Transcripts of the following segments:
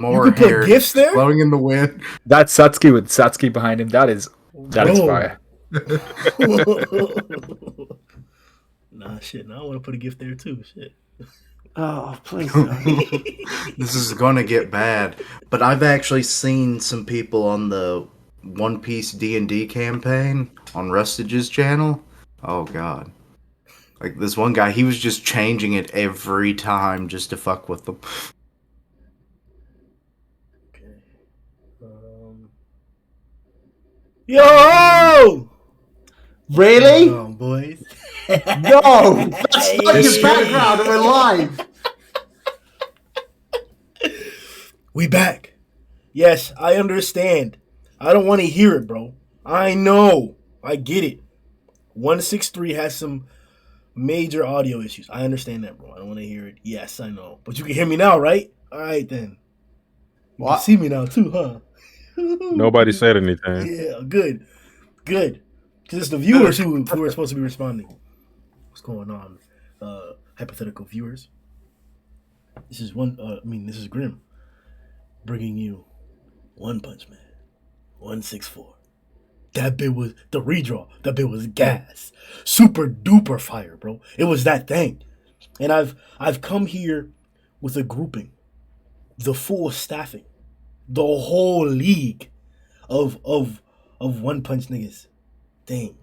More You could hair put gifts there? blowing in the wind. That's Satsuki with Satsuki behind him. That is fire. Nah, shit. Now I want to put a gift there too. Shit. Oh, please don't. This is gonna get bad. But I've actually seen some people on the One Piece D&D campaign on Rustage's channel. Oh god. Like this one guy, he was just changing it every time just to fuck with them. Okay. Yo! Really? Come on, boys. No! That's not your background and we're live! We back. Yes, I understand. I don't want to hear it, bro. I know. I get it. 163 has some major audio issues. I understand that, bro. I don't want to hear it. Yes, I know. But you can hear me now, right? All right, then. You can see me now, too, huh? Nobody said anything. Yeah, good. Good. Because it's the viewers who are supposed to be responding. What's going on, hypothetical viewers? This is this is Grimm bringing you One Punch Man 164. That bit was the redraw. That bit was gas, super duper fire, bro. It was that thing, and I've come here with a grouping, the full staffing, the whole league of One Punch niggas. Dang,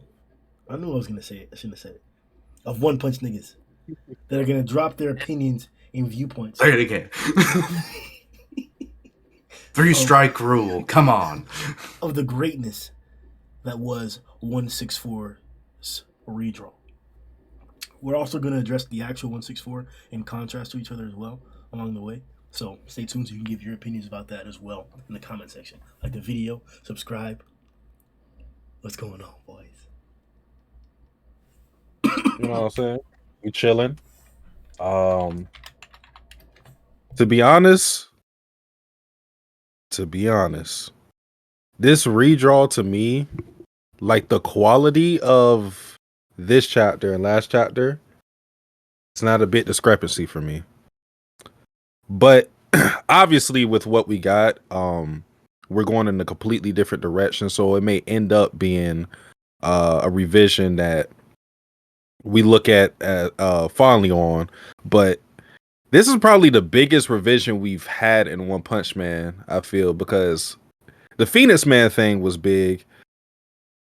I knew I was gonna say it. I shouldn't have said it. Of One Punch niggas that are gonna drop their opinions and viewpoints. Say it again. 3-strike rule. Come on. Of the greatness that was 164's redraw. We're also going to address the actual 164 in contrast to each other as well along the way. So stay tuned so you can give your opinions about that as well in the comment section. Like the video, subscribe. What's going on, boys? You know what I'm saying? We chilling. To be honest, this redraw to me, like the quality of this chapter and last chapter, it's not a bit discrepancy for me. But obviously with what we got, we're going in a completely different direction, so it may end up being a revision that we look at fondly on. But this is probably the biggest revision we've had in One Punch Man, I feel, because the Phoenix Man thing was big.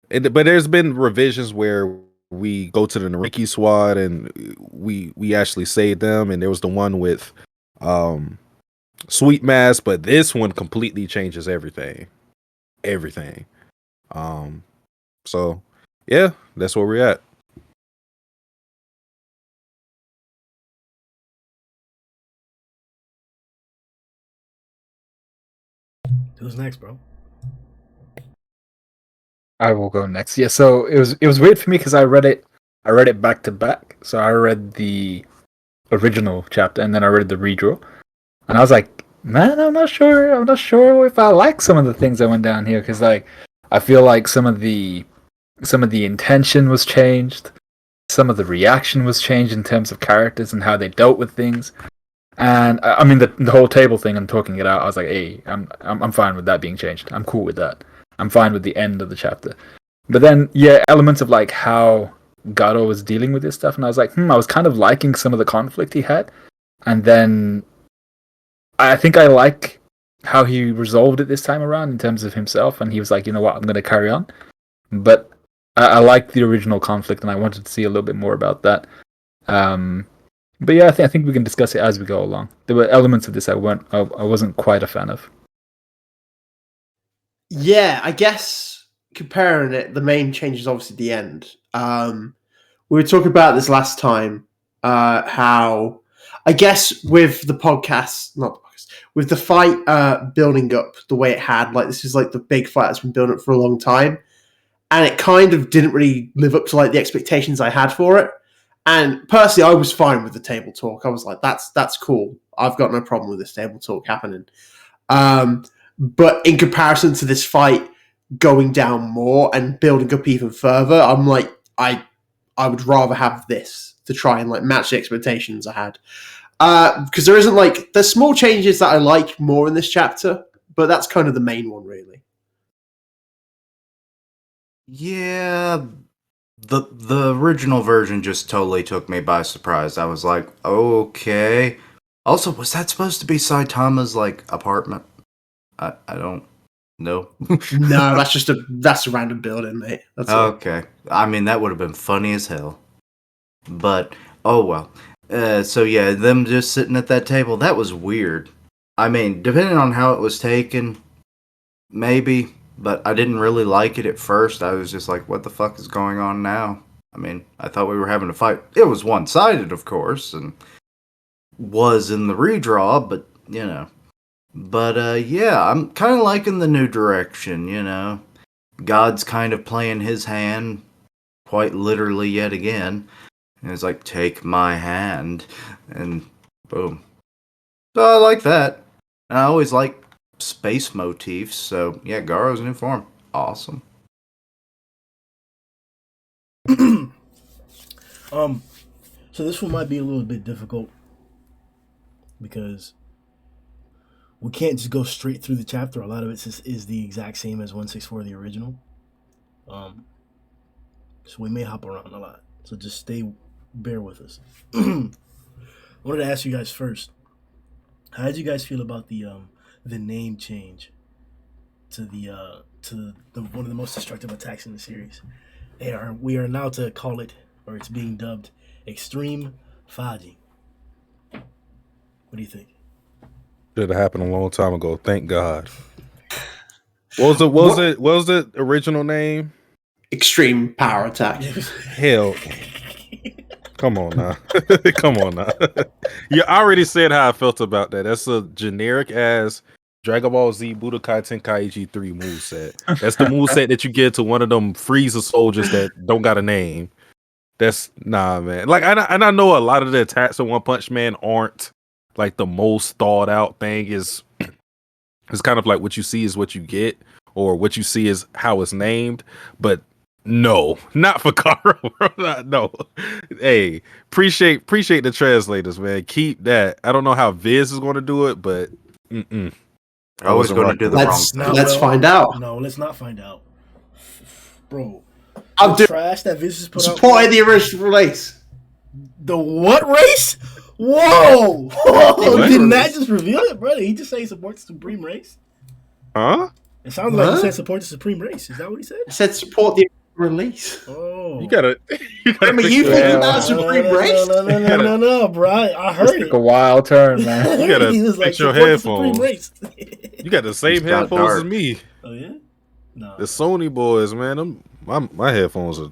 But there's been revisions where we go to the Nariki squad and we actually save them, and there was the one with Sweet Mask, but this one completely changes everything. So yeah, that's where we're at. Who's next, bro? I will go next. Yeah, so it was weird for me because I read it back to back. So I read the original chapter and then I read the redraw, and I was like, man, I'm not sure if I like some of the things that went down here, because like I feel like some of the intention was changed, some of the reaction was changed in terms of characters and how they dealt with things. And I mean the whole table thing and talking it out, I was like, hey, I'm fine with that being changed. I'm cool with that. I'm fine with the end of the chapter. But then, yeah, elements of like how Garou was dealing with this stuff, and I was like, I was kind of liking some of the conflict he had. And then I think I like how he resolved it this time around in terms of himself, and he was like, you know what, I'm going to carry on. But I liked the original conflict, and I wanted to see a little bit more about that. But yeah, I think we can discuss it as we go along. There were elements of this I wasn't quite a fan of. Yeah, I guess comparing it, the main change is obviously the end. We were talking about this last time, how I guess with the podcast, not the podcast, with the fight building up the way it had, like this is like the big fight that's been building up for a long time, and it kind of didn't really live up to like the expectations I had for it. And personally, I was fine with the table talk. I was like, that's cool. I've got no problem with this table talk happening. But in comparison to this fight going down more and building up even further, I'm like, I would rather have this to try and like match the expectations I had. Because there isn't like there's small changes that I like more in this chapter, but that's kind of the main one, really. Yeah, the original version just totally took me by surprise. I was like, okay. Also, was that supposed to be Saitama's like apartment? I don't know. No, that's a random building, mate. That's all. Okay. I mean, that would have been funny as hell. But oh well. So yeah, them just sitting at that table, that was weird. I mean, depending on how it was taken, maybe, but I didn't really like it at first. I was just like, what the fuck is going on now? I mean, I thought we were having a fight. It was one-sided, of course, and was in the redraw, but you know. But yeah, I'm kind of liking the new direction, you know. God's kind of playing his hand quite literally yet again. And it's like, take my hand, and boom. So I like that. And I always like space motifs, so yeah, Garou's new form. Awesome. So this one might be a little bit difficult because we can't just go straight through the chapter. A lot of it is the exact same as 164, the original. So we may hop around a lot. So just bear with us. I wanted to ask you guys first. How did you guys feel about the name change to the one of the most destructive attacks in the series? We are now to call it, or it's being dubbed, Extreme Faji. What do you think? Should have happened a long time ago. Thank God. What was the original name? Extreme power attack. Hell. Come on now. Come on now. You already said how I felt about that. That's a generic ass Dragon Ball Z Budokai Tenkaichi 3 moveset. That's the moveset that you get to one of them Frieza soldiers that don't got a name. That's nah, man. Like I know a lot of the attacks of One Punch Man aren't like the most thought out thing. It's kind of like what you see is what you get, or what you see is how it's named. But no, not for Garou, bro. No. Hey, appreciate the translators, man. Keep that. I don't know how Viz is going to do it, but I was going to do the wrong. Let's find out. No, let's not find out, bro. I'm The trash that Viz put out. supporting the original release. The what race? Whoa! What? Didn't that just reveal it, brother? He just say he supports the Supreme Race. Huh? It sounded like he said support the Supreme Race. Is that what he said? I said support the release. Oh, You gotta Remember, you thinking about Supreme Race? No, bro. I heard Took it. a wild turn, man. You gotta He was fix your support the Supreme headphones. Race. You got the same He's got headphones as dark. me. Oh yeah. No, The Sony boys, man. My headphones are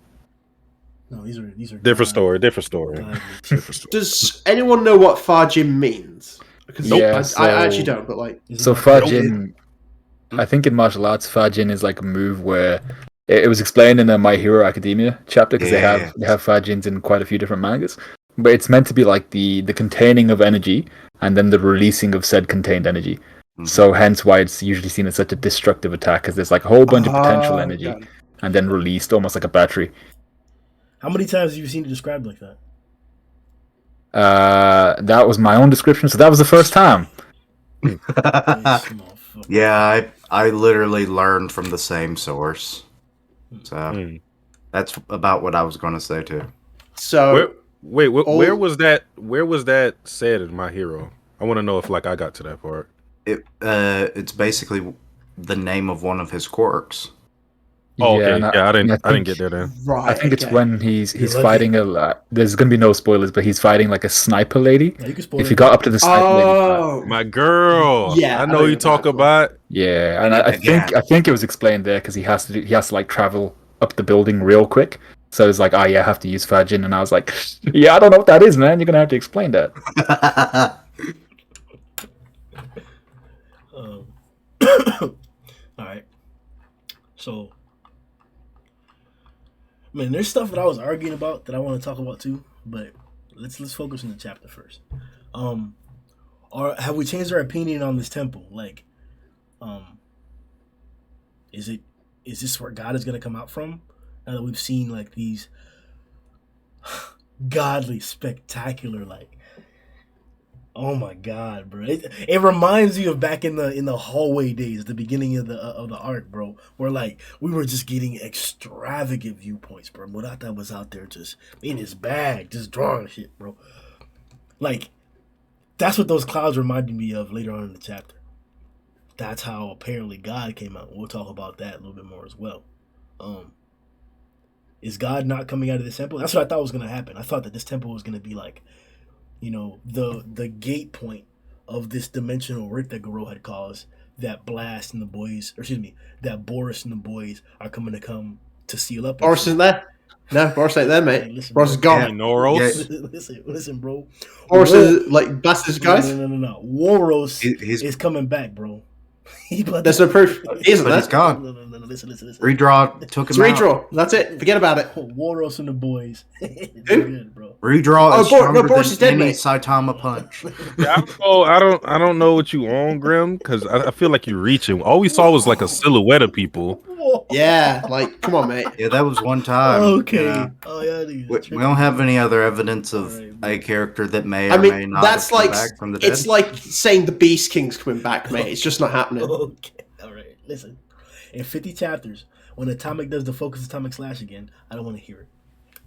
no, these are different story. Different story. godly. Different story. Does anyone know what Fajin means? Because Yeah, I actually don't, but like, Is it So like- Fajin, I think in martial arts, Fajin is like a move where it was explained in the My Hero Academia chapter, because they have Fajins in quite a few different mangas. But it's meant to be like the containing of energy and then the releasing of said contained energy. So hence why it's usually seen as such a destructive attack, because there's like a whole bunch of potential energy got it. and then released almost like a battery. How many times have you seen it described like that? That was my own description, so that was the first time. This motherfucker. Yeah, I literally learned from the same source. So that's about what I was going to say too. So Where was that? Where was that said in My Hero? I want to know if like I got to that part. It's basically the name of one of his quirks. Oh, okay. and Yeah, I didn't think- get there then. right, I think it's okay. when he's lucky. fighting there's gonna be no spoilers, but he's fighting like a sniper lady. Yeah, you can spoil If it. you got up to the sniper lady, Oh, My girl. Yeah, I I know know you you're talk talking about. yeah, and I Again. think it was explained there because he has to like travel up the building real quick. So it's like, oh yeah, I have to use Fajin, and I was like, yeah, I don't know what that is, man. You're gonna have to explain that. All right. So, man, there's stuff that I was arguing about that I want to talk about too, but let's focus on the chapter first. Or have we changed our opinion on this temple? Like, is this where God is going to come out from? Now that we've seen like these godly, spectacular, like Oh my god, bro! It reminds you of back in the hallway days, the beginning of the arc, bro. Where like we were just getting extravagant viewpoints, bro. Murata was out there just in his bag, just drawing shit, bro. Like that's what those clouds reminded me of later on in the chapter. That's how apparently God came out. We'll talk about that a little bit more as well. Is God not coming out of this temple? That's what I thought was gonna happen. I thought that this temple was gonna be like, the gate point of this dimensional rift that Garou had caused, that Blast and the boys, or excuse me, that Boris and the boys are coming to seal up. Boris isn't there. No, Boris ain't there, mate. Hey, listen, Boris is bro. gone. Noros. Listen, bro. Boris is like Blast's guys. No. Waros He's- is coming back, bro. There's no proof. He isn't But there. he's gone. No. Listen. Redraw took It's him a out. redraw. That's it. Forget about it. Waros and the boys. They're Who? good, bro. Redraw Oh, is stronger Boris is than dead, any mate. Saitama punch. I don't know what you on, Grim, because I feel like you're reaching. All we saw was like a silhouette of people. Yeah, like come on, mate. Yeah, that was one time. Okay. you know. Oh yeah. We don't have any other evidence of Alright, a character that may or I may mean, not that's have come like back from the dead. it's like saying the Beast King's coming back, mate. It's just not happening. Okay. All right. Listen. In 50 chapters, when Atomic does the Focus Atomic Slash again, I don't want to hear it.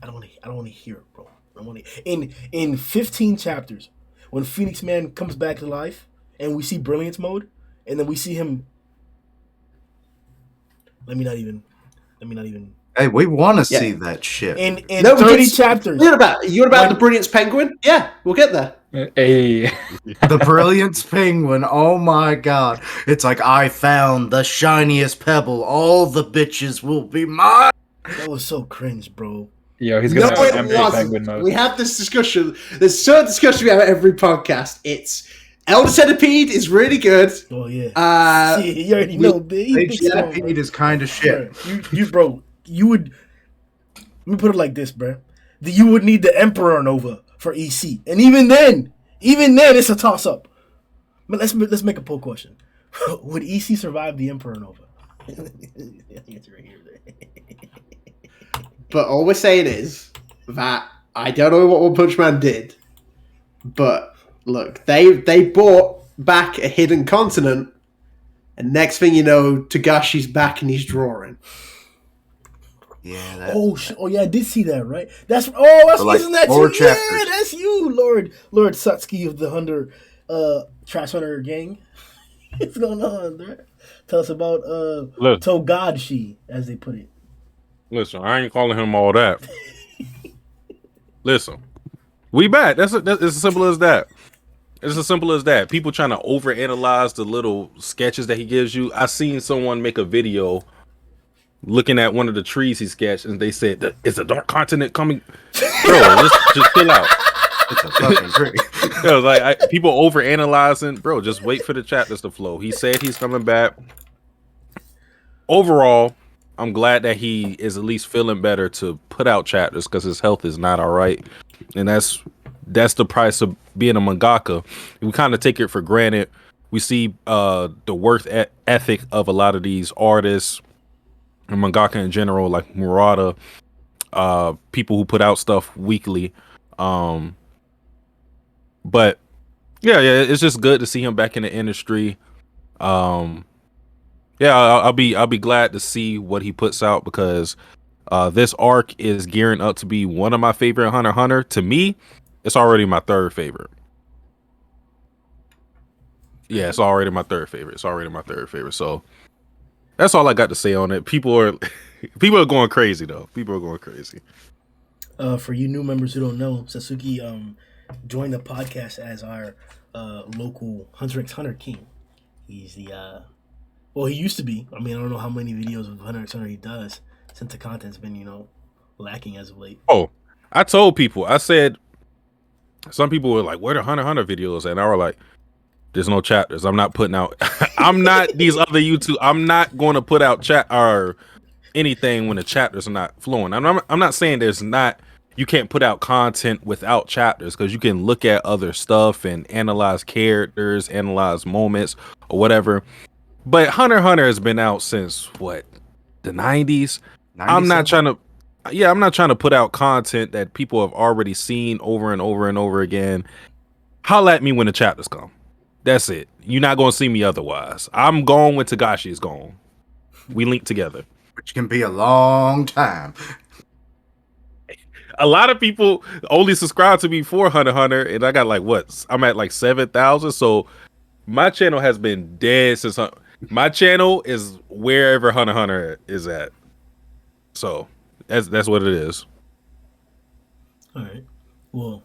I don't want to hear it, bro. I don't want to. In 15 chapters, when Phoenix Man comes back to life and we see Brilliance mode, and then we see him. Let me not even. Hey, we want to Yeah. see that shit. In No, we 30 get- chapters. You want about the Brilliance Penguin? Yeah, we'll get there. Hey, The Brilliance Penguin, oh my god. It's like, I found the shiniest pebble. All the bitches will be mine. That was so cringe, bro. yo, he's No, gonna it have penguin wasn't. mode. We have this discussion. There's certain discussion we have at every podcast. It's Elder Centipede is really good. Oh yeah. Uh, you already know, big. Age Centipede is kind of shit. Bro, you would. Let me put it like this, bro. You would need the Emperor Nova for EC, and even then, it's a toss up. But let's make a poll question: would EC survive the Emperor Nova? It's right here. but all we're saying is that I don't know what One Punch Man did, but look, they brought back a hidden continent, and next thing you know, Togashi's back and he's drawing. Yeah, that, Oh yeah, I did see that. Right? That's like isn't that 4 you? Yeah, chapters. that's you, Lord Satsuki of the Hunter, Trash Hunter gang. What's going on, bro? Tell us about Look. Togashi, as they put it. Listen, I ain't calling him all that. Listen, we back. It's as simple as that. It's as simple as that. People trying to overanalyze the little sketches that he gives you. I seen someone make a video looking at one of the trees he sketched, and they said, "Is a dark continent coming?" Bro, just chill out. it's a fucking tree. It was like people overanalyzing. Bro, just wait for the chapters to flow. He said he's coming back. Overall, I'm glad that he is at least feeling better to put out chapters because his health is not all right, and that's the price of being a mangaka. We kind of take it for granted. We see the work ethic of a lot of these artists and mangaka in general, like Murata, people who put out stuff weekly. But yeah, it's just good to see him back in the industry. Yeah, I'll be glad to see what he puts out because this arc is gearing up to be one of my favorite Hunter x Hunter. To me, it's already my third favorite. Yeah, it's already my third favorite. So that's all I got to say on it. People are going crazy though. People are going crazy. For you new members who don't know, Sasuke joined the podcast as our local Hunter x Hunter king. He's the he used to be. I mean, I don't know how many videos of Hunter x Hunter he does since the content's been lacking as of late. Oh, I told people. I said some people were like, "Where the Hunter x Hunter videos?" And I were like, "There's no chapters. I'm not putting out. I'm not these other YouTube. I'm not going to put out chat or anything when the chapters are not flowing. I'm not saying there's not. You can't put out content without chapters because you can look at other stuff and analyze characters, analyze moments or whatever. But Hunter x Hunter has been out since what, the 90s. I'm not trying to put out content that people have already seen over and over and over again. holla at me when the chapters come. That's it. You're not gonna see me otherwise. I'm gone when Tagashi is gone. We link together. Which can be a long time. A lot of people only subscribe to me for Hunter x Hunter, and I got like what? I'm at like 7,000. So my channel has been dead since. My channel is wherever Hunter x Hunter is at. So that's what it is. All right. Well,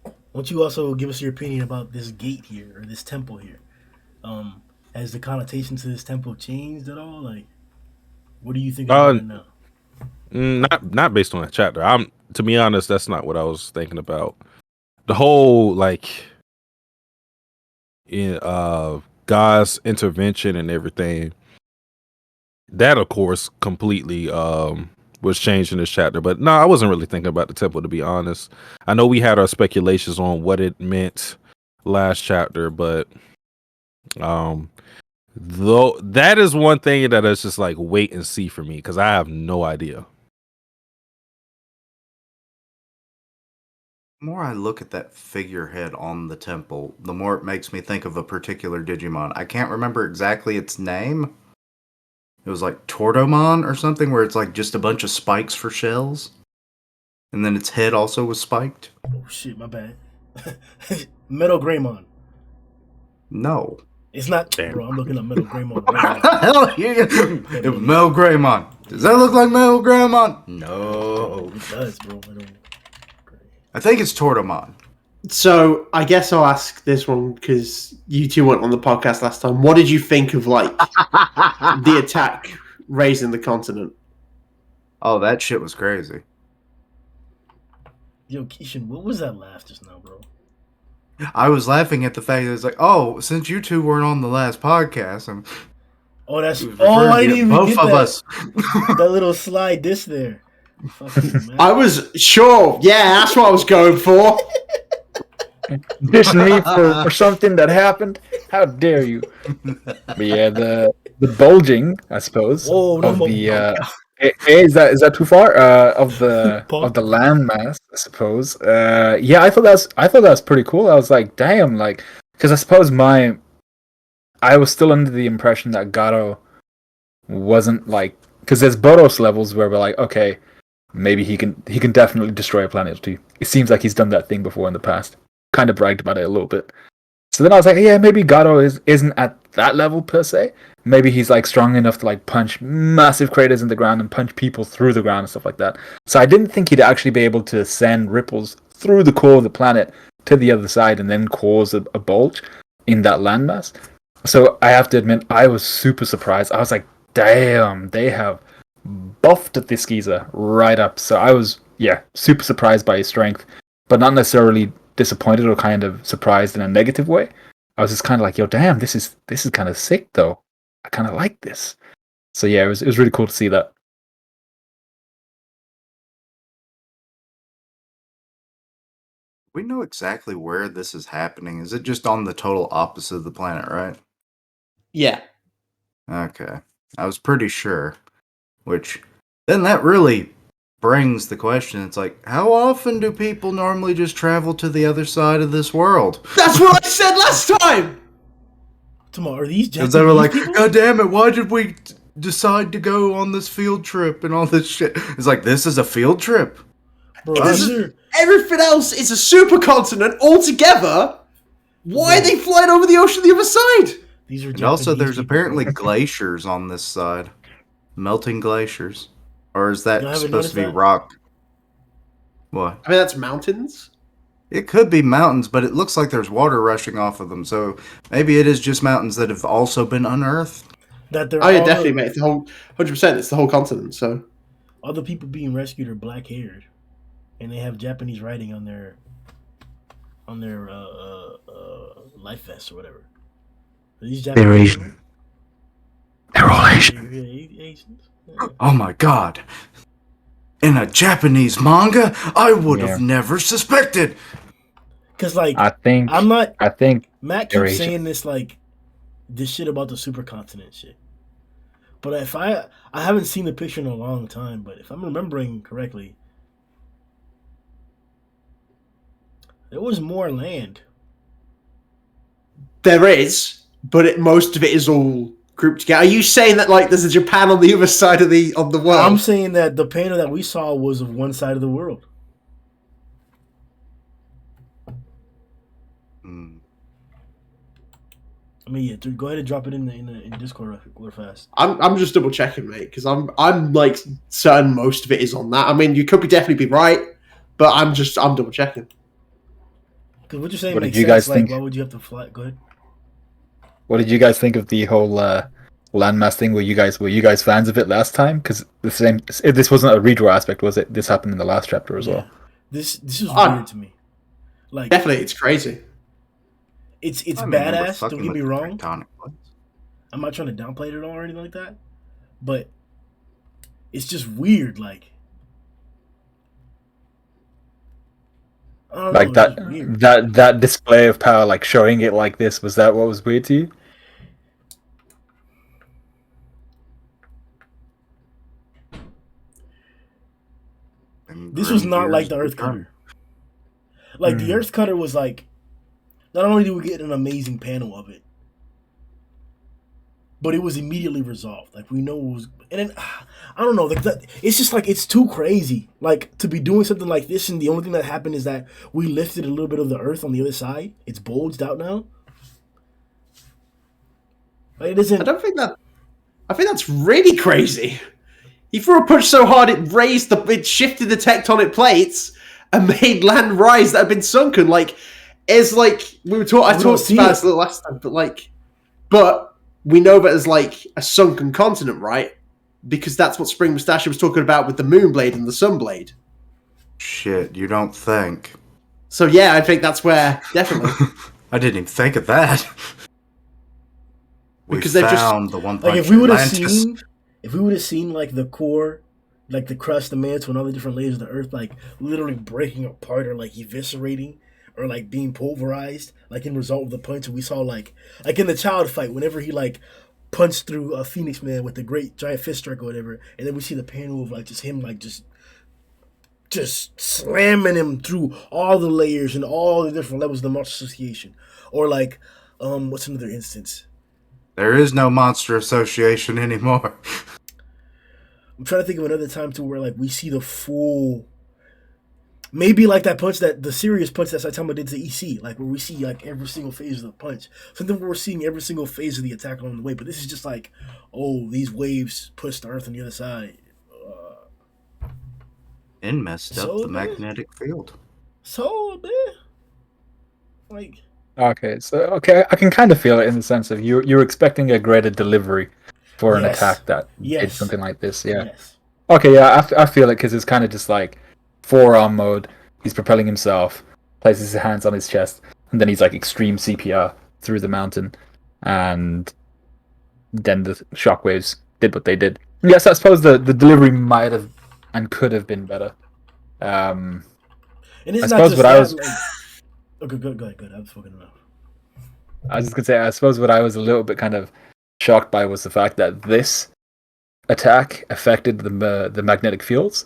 why don't you also give us your opinion about this gate here or this temple here? Has the connotation to this temple changed at all? Like, what do you think about it now? Not based on that chapter. To be honest, that's not what I was thinking about. The whole in God's intervention and everything. That of course completely was changed in this chapter. But no, I wasn't really thinking about the temple, to be honest. I know we had our speculations on what it meant last chapter, but though that is one thing that is just like wait and see for me, because I have no idea. The more I look at that figurehead on the temple, the more it makes me think of a particular Digimon. I can't remember exactly its name. It was like Tortomon or something, where it's like just a bunch of spikes for shells. And then its head also was spiked. Oh shit, my bad. Metal Greymon. No. It's not. Damn. Bro, I'm looking up Metal Greymon right now. Hell yeah. It was Metal Greymon. Does that look like Metal Greymon? No. It does, bro. I think it's Tortomon. So I guess I'll ask this one because you two went on the podcast last time. What did you think of like the attack raising the continent? Oh, that shit was crazy. Yo, Keishan, what was that laugh just now, bro? I was laughing at the fact that it's like, oh, since you two weren't on the last podcast, Oh, that's. Oh, I didn't even both get of that. us. That little slide diss there. Fucking I was sure. Yeah, that's what I was going for. Dissing me for something that happened? How dare you? But yeah, the bulging, I suppose, Whoa, no of more. the is that too far? Of the landmass, I suppose. Yeah, I thought that was pretty cool. I was like, damn, like, because I suppose I was still under the impression that Garou wasn't like, because there's Boros levels where we're like, okay, maybe he can definitely destroy a planet or two. It seems like he's done that thing before in the past. Kind of bragged about it a little bit. So then I was like, yeah, maybe Garou isn't at that level per se. Maybe he's like strong enough to like punch massive craters in the ground and punch people through the ground and stuff like that. So I didn't think he'd actually be able to send ripples through the core of the planet to the other side and then cause a bulge in that landmass. So I have to admit, I was super surprised. I was like, damn, they have buffed this geezer right up. So I was, super surprised by his strength, but not necessarily disappointed or kind of surprised in a negative way. I was just kind of like, yo, damn, this is kind of sick though. I kind of like this. So yeah, it was really cool to see that. We know exactly where this is happening. Is it just on the total opposite of the planet, right? Yeah. Okay. I was pretty sure. Which, then that really brings the question. It's like, how often do people normally just travel to the other side of this world? That's what I said last time! Tomorrow, are these Because they were like, people? God damn it, why did we decide to go on this field trip and all this shit? It's like, this is a field trip. Bro, Everything else is a supercontinent altogether. Why are they flying over the ocean the other side? These are And also, Japanese there's people, apparently bro. glaciers on this side. Melting glaciers. Or is that You haven't supposed to be noticed that? rock? What? I mean, that's mountains. It could be mountains, but it looks like there's water rushing off of them. So maybe it is just mountains that have also been unearthed. That they're Oh yeah, all, definitely, mate. It's the whole 100%. It's the whole continent. So all the people being rescued are black haired, and they have Japanese writing on their life vests or whatever. Are these Japanese? They're Asian. They're all Asian. Asians. Yeah. Oh my god. In a Japanese manga, I would have Yeah. never suspected. Cause like I think Matt they're keeps Asian. saying this shit about the supercontinent shit. But if I haven't seen the picture in a long time, but if I'm remembering correctly, there was more land There is, but most of it is all grouped together. Are you saying that like there's a Japan on the other side of the world? I'm saying that the panel that we saw was of one side of the world. Mm. I mean, yeah. Go ahead and drop it in Discord real fast. I'm just double checking, mate, because I'm like certain most of it is on that. I mean, you could definitely be right, but I'm double checking. Because what you're saying What makes did you sense. guys Like, think? why would you have to fly? Go ahead. What did you guys think of the whole landmass thing? Were you guys fans of it last time? Because this wasn't a redraw aspect, was it? This happened in the last chapter as well. This is weird to me. Like, Definitely, it's crazy. It's I remember badass. Don't fucking get me with the wrong. tectonic plates. I'm not trying to downplay it at all or anything like that, but it's just weird. Like, I don't Like know. It's just weird. that display of power, like showing it like this, was that what was weird to you? And This was Grimm not like hears the Earth drum. Cutter. Like the Earth Cutter was like, not only do we get an amazing panel of it, but it was immediately resolved. Like we know it was, and then I don't know. Like it's just like it's too crazy. Like to be doing something like this, and the only thing that happened is that we lifted a little bit of the Earth on the other side. It's bulged out now. Like, it isn't. I think that's really crazy. He threw a punch so hard it shifted the tectonic plates and made land rise that had been sunken. Like, it's like I talked about this a little last time, but we know that as like a sunken continent, right? Because that's what Spring Mustachio was talking about with the Moonblade and the Sunblade. Shit, you don't think? So yeah, I think that's where definitely. I didn't even think of that. Because they've found the one. Like if we would have seen like the core, like the crust, the mantle, and all the different layers of the Earth, like literally breaking apart or like eviscerating or like being pulverized, like in result of the punch, and we saw like in the child fight, whenever he like punched through a Phoenix Man with the great giant fist strike or whatever, and then we see the panel of like just him like just slamming him through all the layers and all the different levels of the Monster Association, or like what's another instance? There is no Monster Association anymore. I'm trying to think of another time too where like we see the full, maybe like that punch, that the serious punch that Saitama did to EC, like where we see like every single phase of the punch. Something where we're seeing every single phase of the attack along the way. But this is just like, oh, these waves push the Earth on the other side. And messed up the magnetic field. So man, like. Okay, I can kind of feel it in the sense of you're expecting a greater delivery for an attack that did something like this. Yeah. Yes. Okay, yeah, I feel it because it's kind of just like forearm mode. He's propelling himself, places his hands on his chest, and then he's like extreme CPR through the mountain, and then the shockwaves did what they did. Yes, I suppose the delivery might have and could have been better. And it's I not suppose just what that, I was. like, okay, good. I've spoken enough. I was just gonna say, I suppose what I was a little bit kind of shocked by was the fact that this attack affected the magnetic fields,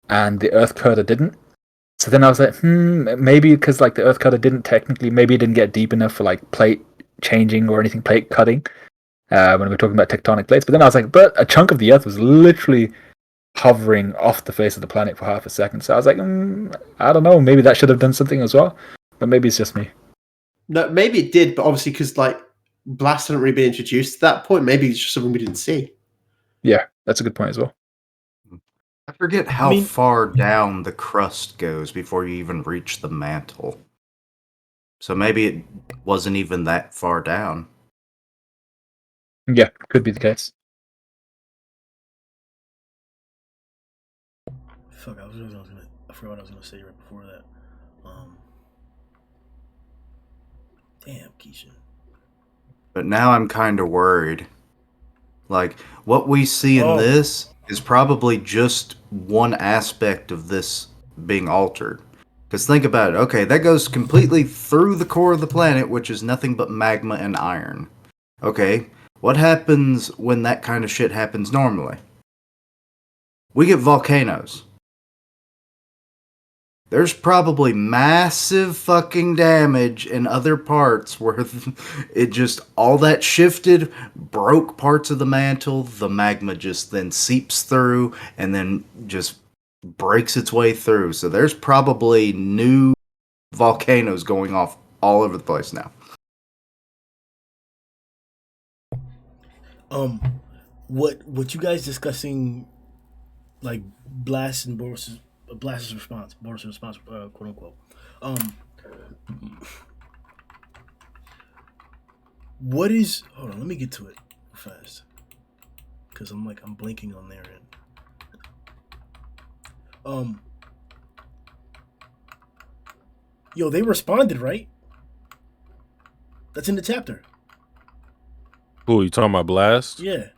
and the Earth Cutter didn't. So then I was like, maybe because like the Earth Cutter maybe it didn't get deep enough for like plate changing or anything, plate cutting, when we were talking about tectonic plates. But then I was like, but a chunk of the Earth was literally hovering off the face of the planet for half a second. So I was like, I don't know, maybe that should have done something as well. But maybe it's just me. No, maybe it did, but obviously because like Blast hadn't really been introduced at that point, maybe it's just something we didn't see. Yeah, that's a good point as well. I forget how far down the crust goes before you even reach the mantle. So maybe it wasn't even that far down. Yeah, could be the case. Fuck, I forgot what I was gonna say right before that. Damn, Keisha. But now I'm kind of worried. Like, what we see in this is probably just one aspect of this being altered. Because think about it. Okay, that goes completely through the core of the planet, which is nothing but magma and iron. Okay, what happens when that kind of shit happens normally? We get volcanoes. there's probably massive fucking damage in other parts where it just all that shifted, broke parts of the mantle, the magma just then seeps through and then just breaks its way through. So there's probably new volcanoes going off all over the place now. What you guys discussing, like Blast and Blast's response, Boris' response, quote unquote. What is? Hold on, let me get to it fast, because I'm blinking on their end. Yo, they responded, right? That's in the chapter. Who you talking about? Blast? Yeah.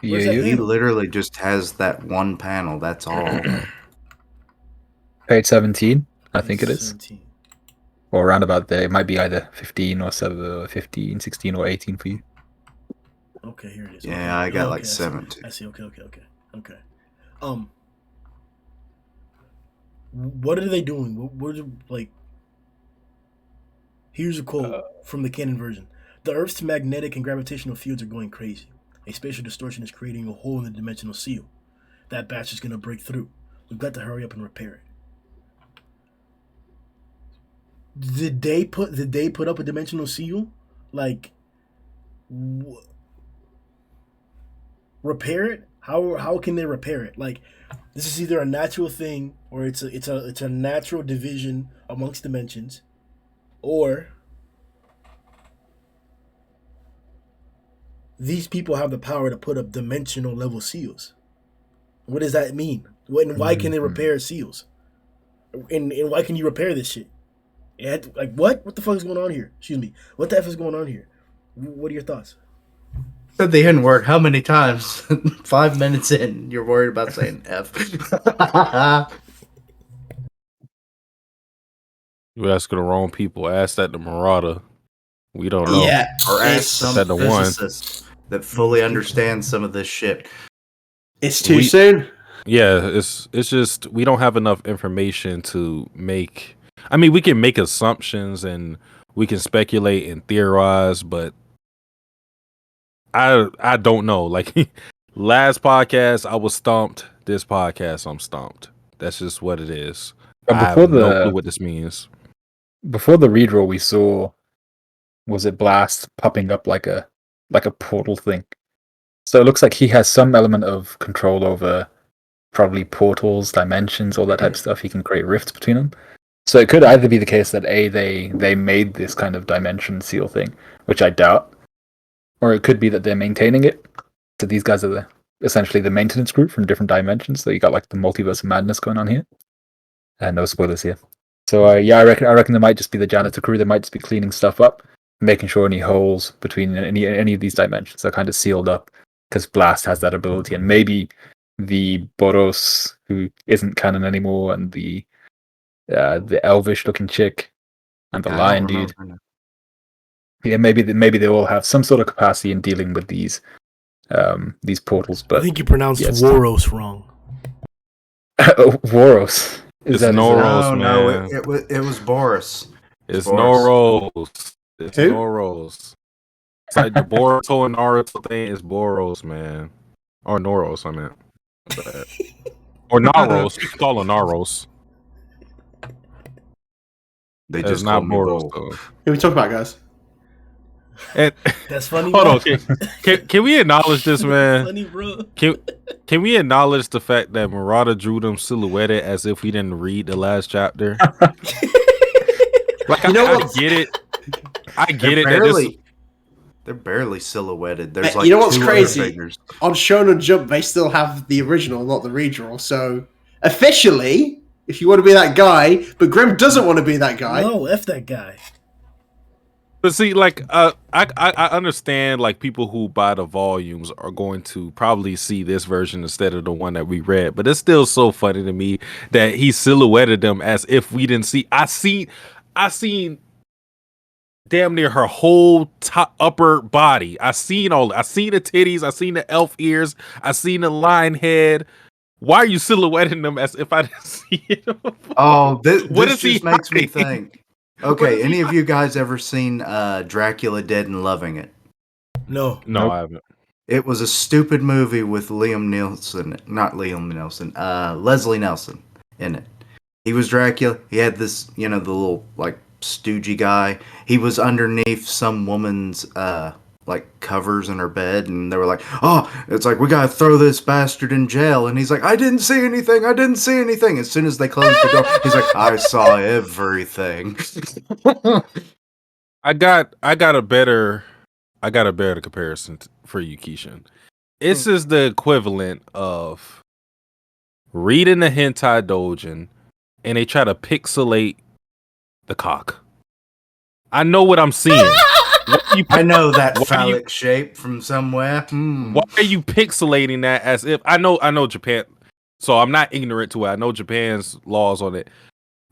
Yeah, Where's that He panel? literally just has that one panel. That's all. page 17, I think it is. 17. Or around about there. It might be either 15 or 7, 15, 16 or 18 for you. Okay, here it is. Yeah, Okay. I got like I see. 17. I see. Okay. What are they doing? What like? Here's a quote from the canon version: "The Earth's magnetic and gravitational fields are going crazy. A spatial distortion is creating a hole in the dimensional seal. That batch is gonna break through. We've got to hurry up and repair it." Did they put up a dimensional seal? Like, repair it? How can they repair it? Like, this is either a natural thing or it's a natural division amongst dimensions, or these people have the power to put up dimensional level seals. What does that mean? And why can they repair seals? And why can you repair this shit? Like, what? What the fuck is going on here? Excuse me. What the F is going on here? What are your thoughts? Said the N word how many times? 5 minutes in, you're worried about saying F. You asking the wrong people. Ask that to Marauder. We don't know. Yeah, Or ask it's, some Said the one. physicist that fully understands some of this shit. it's too soon. Yeah, it's just we don't have enough information to make. I mean, we can make assumptions and we can speculate and theorize, but I don't know. Like last podcast, I was stumped. This podcast, I'm stumped. That's just what it is. But I have no clue what this means. Before the redraw, we saw, was it Blast popping up like a portal thing? So it looks like he has some element of control over probably portals, dimensions, all that type of stuff. He can create rifts between them. So it could either be the case that they made this kind of dimension seal thing, which I doubt, or it could be that they're maintaining it. So these guys are essentially the maintenance group from different dimensions. So you got like the multiverse of madness going on here. And no spoilers here. So yeah, I reckon there might just be the janitor crew. They might just be cleaning stuff up, making sure any holes between any of these dimensions are kind of sealed up, because Blast has that ability, and maybe the Boros, who isn't canon anymore, and the elvish looking chick, and the lion dude. Yeah, maybe they all have some sort of capacity in dealing with these portals. But I think you pronounced Waros wrong. Waros. It's Noros, No, man. it was Boris. It's Boros. Noros. It's Who? Noros. It's like the Boruto and Naruto thing is Boros, man. Or Noros, I meant. Or Naros. You can call him Naros. They It's just not called me Boros, Bull. though. Who we talk about, guys? And, That's funny. hold bro. on, can we acknowledge this, man? Funny, bro. Can we acknowledge the fact that Marauder drew them silhouetted as if we didn't read the last chapter? Like, You know I what? get it. I get it. They're barely silhouetted. There's Hey, like you know what's two crazy? other figures. On Shonen Jump, they still have the original, not the redraw. So officially, if you want to be that guy, but Grimm doesn't want to be that guy. No, F that guy. But see, like, I understand, like, people who buy the volumes are going to probably see this version instead of the one that we read. But it's still so funny to me that he silhouetted them as if we didn't see. I seen damn near her whole upper body. I seen the titties. I seen the elf ears. I seen the lion head. Why are you silhouetting them as if I didn't see it? Oh, this What is just he makes me hiding? think. What Okay, is he any of you guys ever seen Dracula Dead and Loving It? No. No, Nope. I haven't. It was a stupid movie with not Liam Nielsen, Leslie Nelson in it. He was Dracula. He had this, the little like stoogey guy. He was underneath some woman's like covers in her bed, and they were like, "Oh, it's like we gotta throw this bastard in jail." And he's like, "I didn't see anything. I didn't see anything." As soon as they closed the door, he's like, "I saw everything." I got a better comparison for you, Keishan. This is the equivalent of reading the hentai doujin and they try to pixelate the cock. I know what I'm seeing. I know that Why you- phallic shape from somewhere. Hmm. Why are you pixelating that as if I know Japan? So I'm not ignorant to it. I know Japan's laws on it,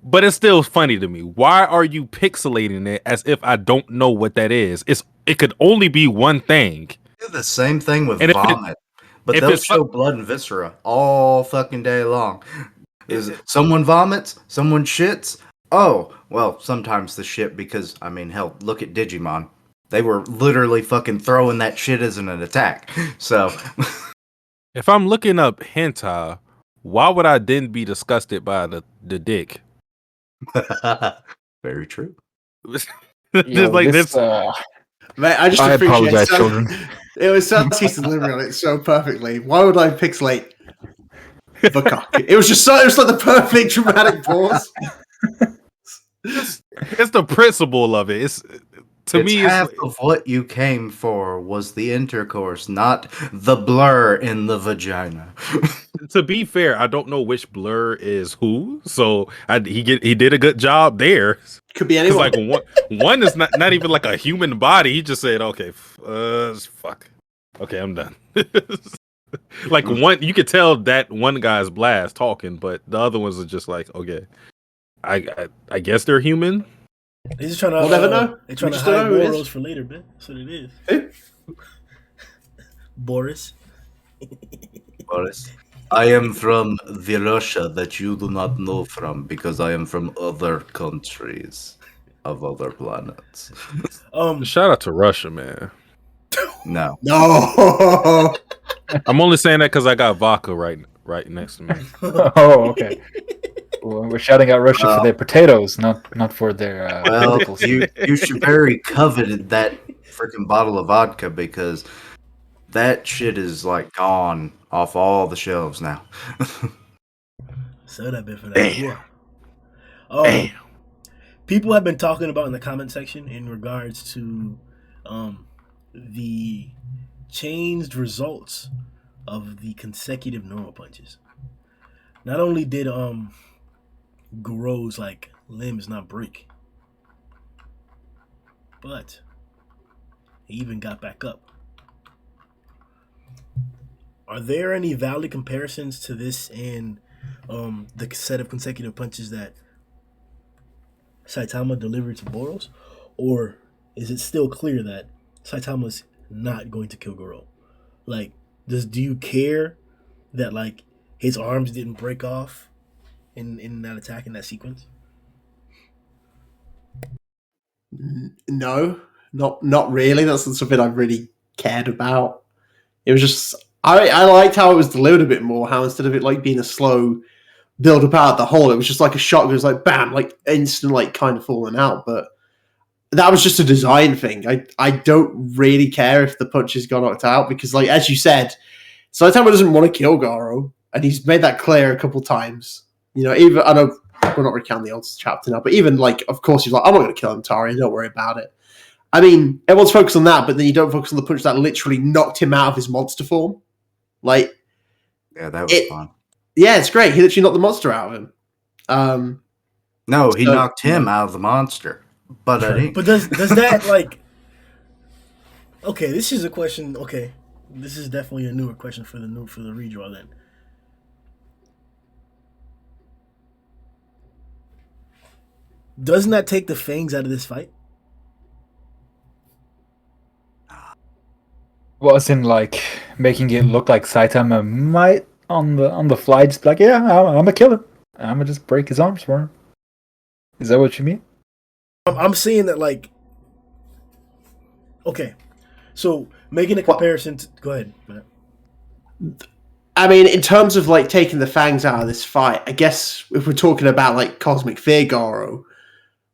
but it's still funny to me. Why are you pixelating it as if I don't know what that is? It could only be one thing. Do the same thing with And if it- vomit, but if they'll it's show blood and viscera all fucking day long. Someone vomits, someone shits. Oh, well, sometimes the shit because hell, look at Digimon. They were literally fucking throwing that shit as an attack. So, If I'm looking up hentai, why would I then be disgusted by the dick? very true. Just like this. Mate, I just I appreciate apologize, Sal- children. It was Salty's delivery on it so perfectly. Why would I pixelate the cock? It was like the perfect dramatic pause. It's the principle of it. It's to me. Half of what you came for was the intercourse, not the blur in the vagina. To be fair, I don't know which blur is who. So he did a good job there. Could be Because anyone. like one is not even like a human body. He just said, "Okay, fuck. Okay, I'm done." Like one, you could tell that one guy's blast talking, but the other ones are just like, okay, I guess they're human. They're just trying to. We'll never know. They're trying We to just don't hide know who it morals is. for later, man. That's what it is. Who? Boris. Boris, I am from the Russia that you do not know from because I am from other countries of other planets. Shout out to Russia, man. No. No. I'm only saying that because I got vodka right next to me. Oh, okay. Well, we're shouting out Russia for their potatoes, not for their Well, tentacles. you should very coveted that freaking bottle of vodka because that shit is like gone off all the shelves now. Sell that bit for that. Damn. Yeah. People have been talking about in the comment section in regards to the changed results of the consecutive normal punches. Not only did Garou's like limbs not break, but he even got back up. Are there any valid comparisons to this and the set of consecutive punches that Saitama delivered to Boros? Or is it still clear that Saitama's not going to kill Garou? Like, do you care that like his arms didn't break off in that attack in that sequence? No, not really. That's not something I really cared about. It was just I liked how it was delivered a bit more. How instead of it like being a slow build up out the hole, it was just like a shot goes like bam, like instant, like kind of falling out. But that was just a design thing. I don't really care if the punches got knocked out because, like as you said, Saitama doesn't want to kill Garou, and he's made that clear a couple times. You know, even I know we're not recounting the old chapter now, but even like, of course, he's like, I'm not going to kill him, Tari. Don't worry about it. I mean, everyone's focused on that, but then you don't focus on the punch that literally knocked him out of his monster form. Like, Yeah, that was fun. Yeah, it's great. He literally knocked the monster out of him. No, he knocked him out of the monster. But I didn't. But does that like? Okay, this is a question. Okay, this is definitely a newer question for the redraw. Then, doesn't that take the fangs out of this fight? Well, as in like making it look like Saitama might on the fly, just be like, yeah, I'm gonna kill him. I'm gonna just break his arms for him. Is that what you mean? I'm saying that, like, okay, so making a comparison. Go ahead. I mean, in terms of like taking the fangs out of this fight, I guess if we're talking about like Cosmic Fear Garou,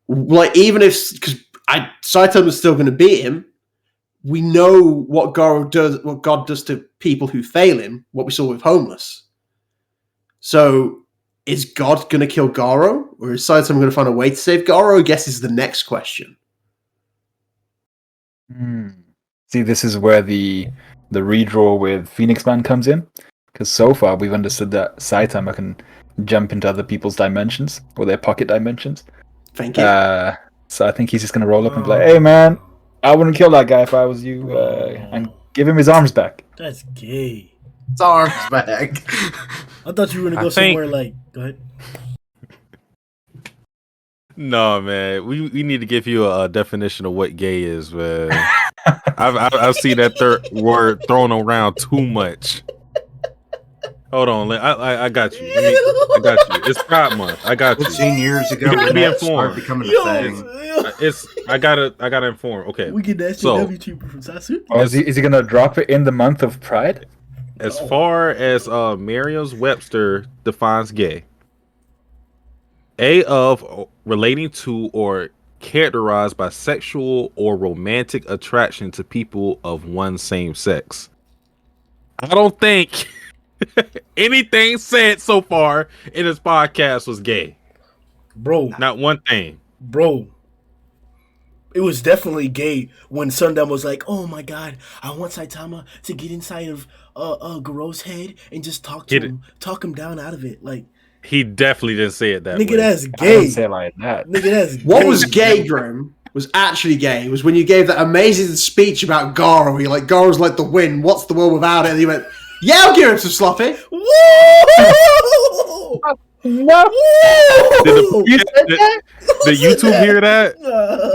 like even if because Saitama's still going to beat him, we know what Garou does, what God does to people who fail him. What we saw with Homeless. So, is God going to kill Garou, or is Saitama going to find a way to save Garou? I guess is the next question. See, this is where the redraw with Phoenix Man comes in. Because so far we've understood that Saitama can jump into other people's dimensions or their pocket dimensions. Thank you. So I think he's just gonna roll up and be like, "Hey man, I wouldn't kill that guy if I was you," and give him his arms back. That's gay. His arms back. I thought you were gonna go somewhere like. Go ahead. No, man, we need to give you a definition of what gay is, man. I've seen that word thrown around too much. Hold on, I got you. I got you. It's Pride Month. I got you. 15 years ago, You gotta when be that informed. started becoming a thing. I gotta inform. Okay, We get that SJW treatment from Sasu. Oh, is he gonna drop it in the month of Pride? as far as Merriam-Webster defines gay, a of relating to or characterized by sexual or romantic attraction to people of one same sex. I don't think anything said so far in this podcast was gay. Bro. Not one thing. Bro. It was definitely gay when Sundown was like, "Oh my god, I want Saitama to get inside of Garou's head and just talk him down out of it." Like, he definitely didn't say it that nigga, way. that's I gay. didn't say it like that. Nigga, that's What gay. was gay, Grimm, was actually gay was when you gave that amazing speech about Garou. You're like, Garou's like the wind. What's the world without it? And you went, yeah, I'll give him some sloppy. Woo! No. Did YouTube hear that?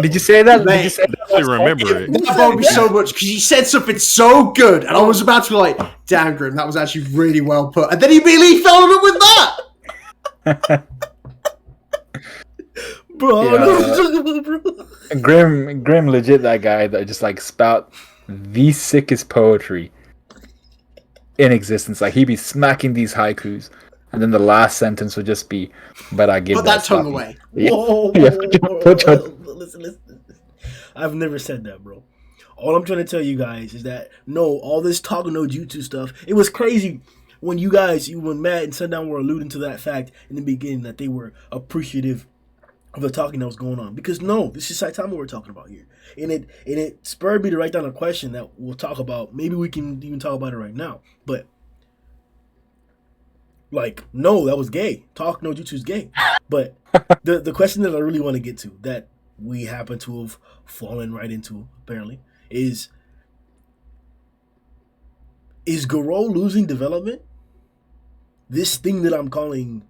Did you say that? Mate, Did you say that? I remember it. That bothered me so much because he said something so good, and I was about to be like, damn, Grimm, that was actually really well put. And then he immediately fell on it with that. Bro, I don't know what you're talking about, bro. Grimm, legit that guy that just like spout the sickest poetry in existence. Like he'd be smacking these haikus, and then the last sentence would just be, "But I give Put that tongue sloppy." away. Yeah. Whoa, Yeah, listen. I've never said that, bro. All I'm trying to tell you guys is that no, all this talk no jutsu stuff. It was crazy when when Matt and Sundown were alluding to that fact in the beginning that they were appreciative of the talking that was going on. Because no, this is Saitama we're talking about here, and it spurred me to write down a question that we'll talk about. Maybe we can even talk about it right now, but. Like, no, that was gay. Talk no jutsu is gay. But the question that I really want to get to, that we happen to have fallen right into, apparently, is Garou losing development? This thing that I'm calling,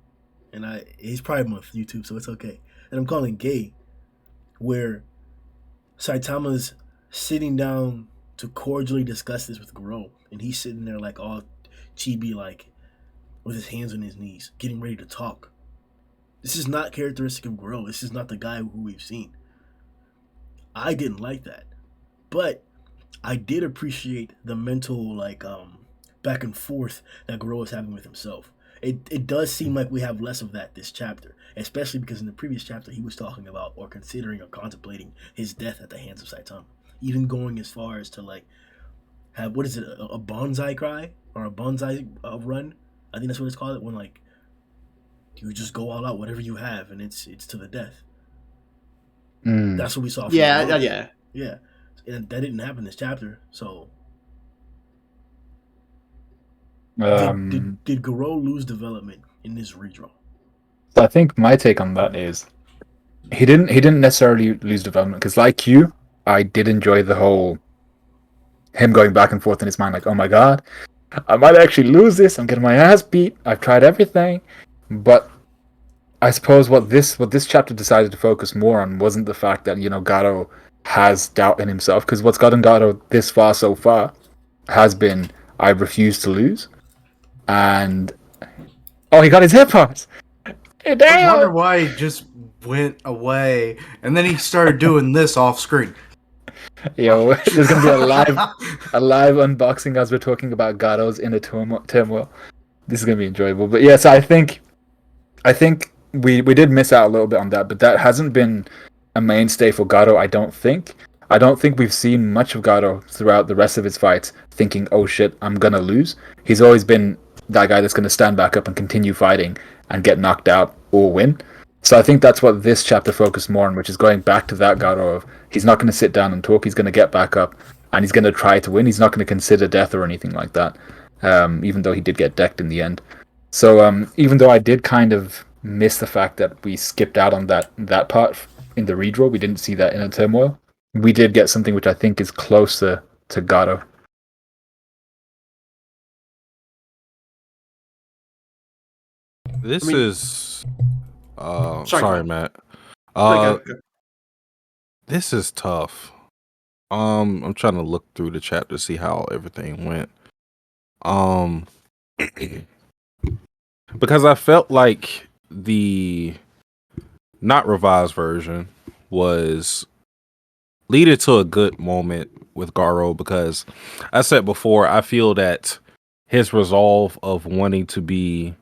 and it's Pride Month, YouTube, so it's okay, that I'm calling gay, where Saitama's sitting down to cordially discuss this with Garou, and he's sitting there like all chibi like, with his hands on his knees, getting ready to talk. This is not characteristic of Garou. This is not the guy who we've seen. I didn't like that. But I did appreciate the mental back and forth that Garou is having with himself. It does seem like we have less of that this chapter, especially because in the previous chapter he was talking about or considering or contemplating his death at the hands of Saitama. Even going as far as to have, what is it, a bonsai cry? Or a bonsai run? I think that's what it's called. When you just go all out, whatever you have, and it's to the death. That's what we saw. Yeah. And that didn't happen this chapter. So, did Garou lose development in this redraw? So I think my take on that is he didn't necessarily lose development because, like you, I did enjoy the whole him going back and forth in his mind, like, oh my god, I might actually lose this. I'm getting my ass beat. I've tried everything. But I suppose what this chapter decided to focus more on wasn't the fact that, Garou has doubt in himself. Because what's gotten Garou this far so far has been, I refuse to lose. and he got his headphones. I wonder why he just went away, and then he started doing this off screen. Yo, there's gonna be a live unboxing as we're talking about Garou's inner turmoil. This is gonna be enjoyable. But yes, I think we did miss out a little bit on that, but that hasn't been a mainstay for Garou. I don't think we've seen much of Garou throughout the rest of his fights thinking, "Oh shit, I'm gonna lose." He's always been that guy that's gonna stand back up and continue fighting and get knocked out or win. So I think that's what this chapter focused more on, which is going back to that Garou of he's not going to sit down and talk. He's going to get back up and he's going to try to win. He's not going to consider death or anything like that, even though he did get decked in the end. So even though I did kind of miss the fact that we skipped out on that part in the redraw, we didn't see that inner turmoil. We did get something which I think is closer to Garou. This is sorry, Matt. Go. This is tough. I'm trying to look through the chat to see how everything went. Because I felt like the not revised version was leading to a good moment with Garou, because I said before, I feel that his resolve of wanting to be,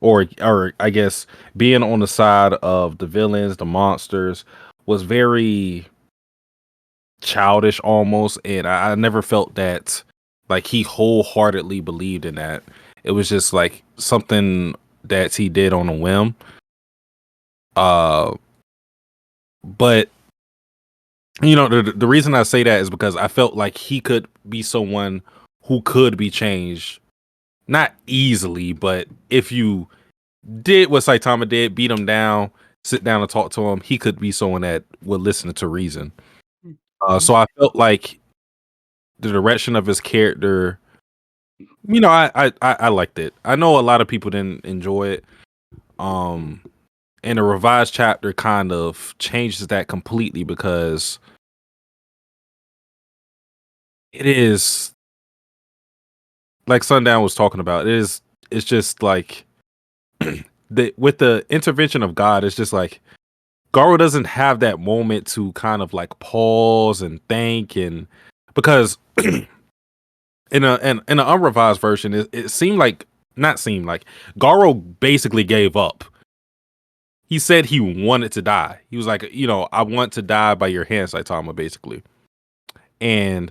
or I guess being on the side of the villains, the monsters, was very childish almost, and I never felt that like he wholeheartedly believed in that. It was just like something that he did on a whim. But you know, the reason I say that is because I felt like he could be someone who could be changed, not easily, but if you did what Saitama did, beat him down, sit down and talk to him, he could be someone that would listen to reason. So I felt like the direction of his character, you know, I liked it. I know a lot of people didn't enjoy it. And the revised chapter kind of changes that completely, because it is like Sundown was talking about. It's just like with the intervention of God, it's just like Garou doesn't have that moment to kind of like pause and think, and because in an unrevised version, it seemed like Garou basically gave up. He said he wanted to die. He was like, you know, I want to die by your hand, Saitama, basically. And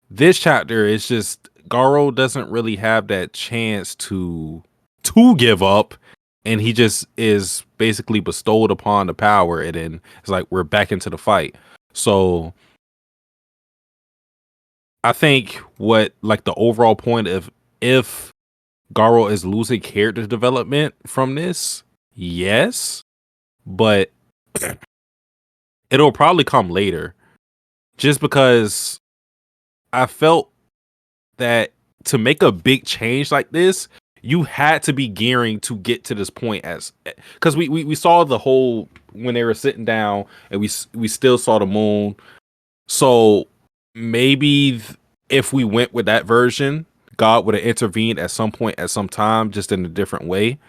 this chapter is just Garou doesn't really have that chance to give up, and he just is basically bestowed upon the power, and then it's like we're back into the fight. So I think what like the overall point of if Garou is losing character development from this, yes, but it'll probably come later, just because I felt that to make a big change like this, you had to be gearing to get to this point, as because we saw the whole when they were sitting down, and we still saw the moon. So maybe if we went with that version, God would have intervened at some point, at some time, just in a different way.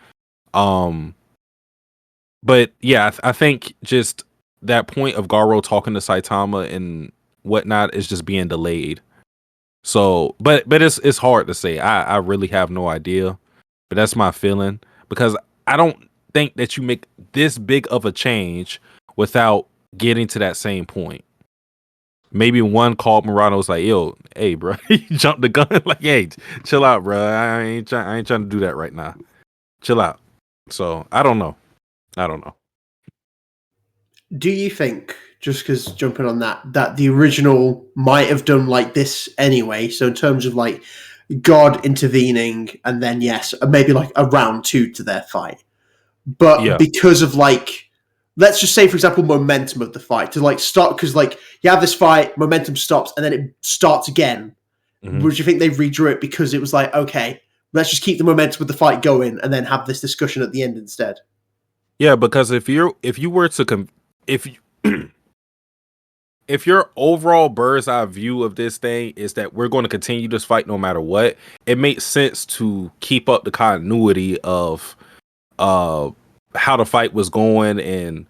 But yeah, I think just that point of Garou talking to Saitama and whatnot is just being delayed. So, but it's hard to say. I really have no idea, but that's my feeling, because I don't think that you make this big of a change without getting to that same point. Maybe one called Murano was like, "Yo, hey, bro, you jumped the gun." Like, hey, chill out, bro. I ain't trying to do that right now. Chill out. So I don't know. Do you think, just because jumping on that the original might have done like this anyway? So in terms of like God intervening, and then yes, maybe like a round 2 to their fight, but Yeah. because of like, let's just say for example, momentum of the fight to like start, because like you have this fight, momentum stops, and then it starts again. Mhm. Would you think they redrew it because it was like, okay, let's just keep the momentum of the fight going, and then have this discussion at the end instead? Yeah, because if you were to if you if your overall bird's eye view of this thing is that we're going to continue this fight no matter what, it makes sense to keep up the continuity of how the fight was going, and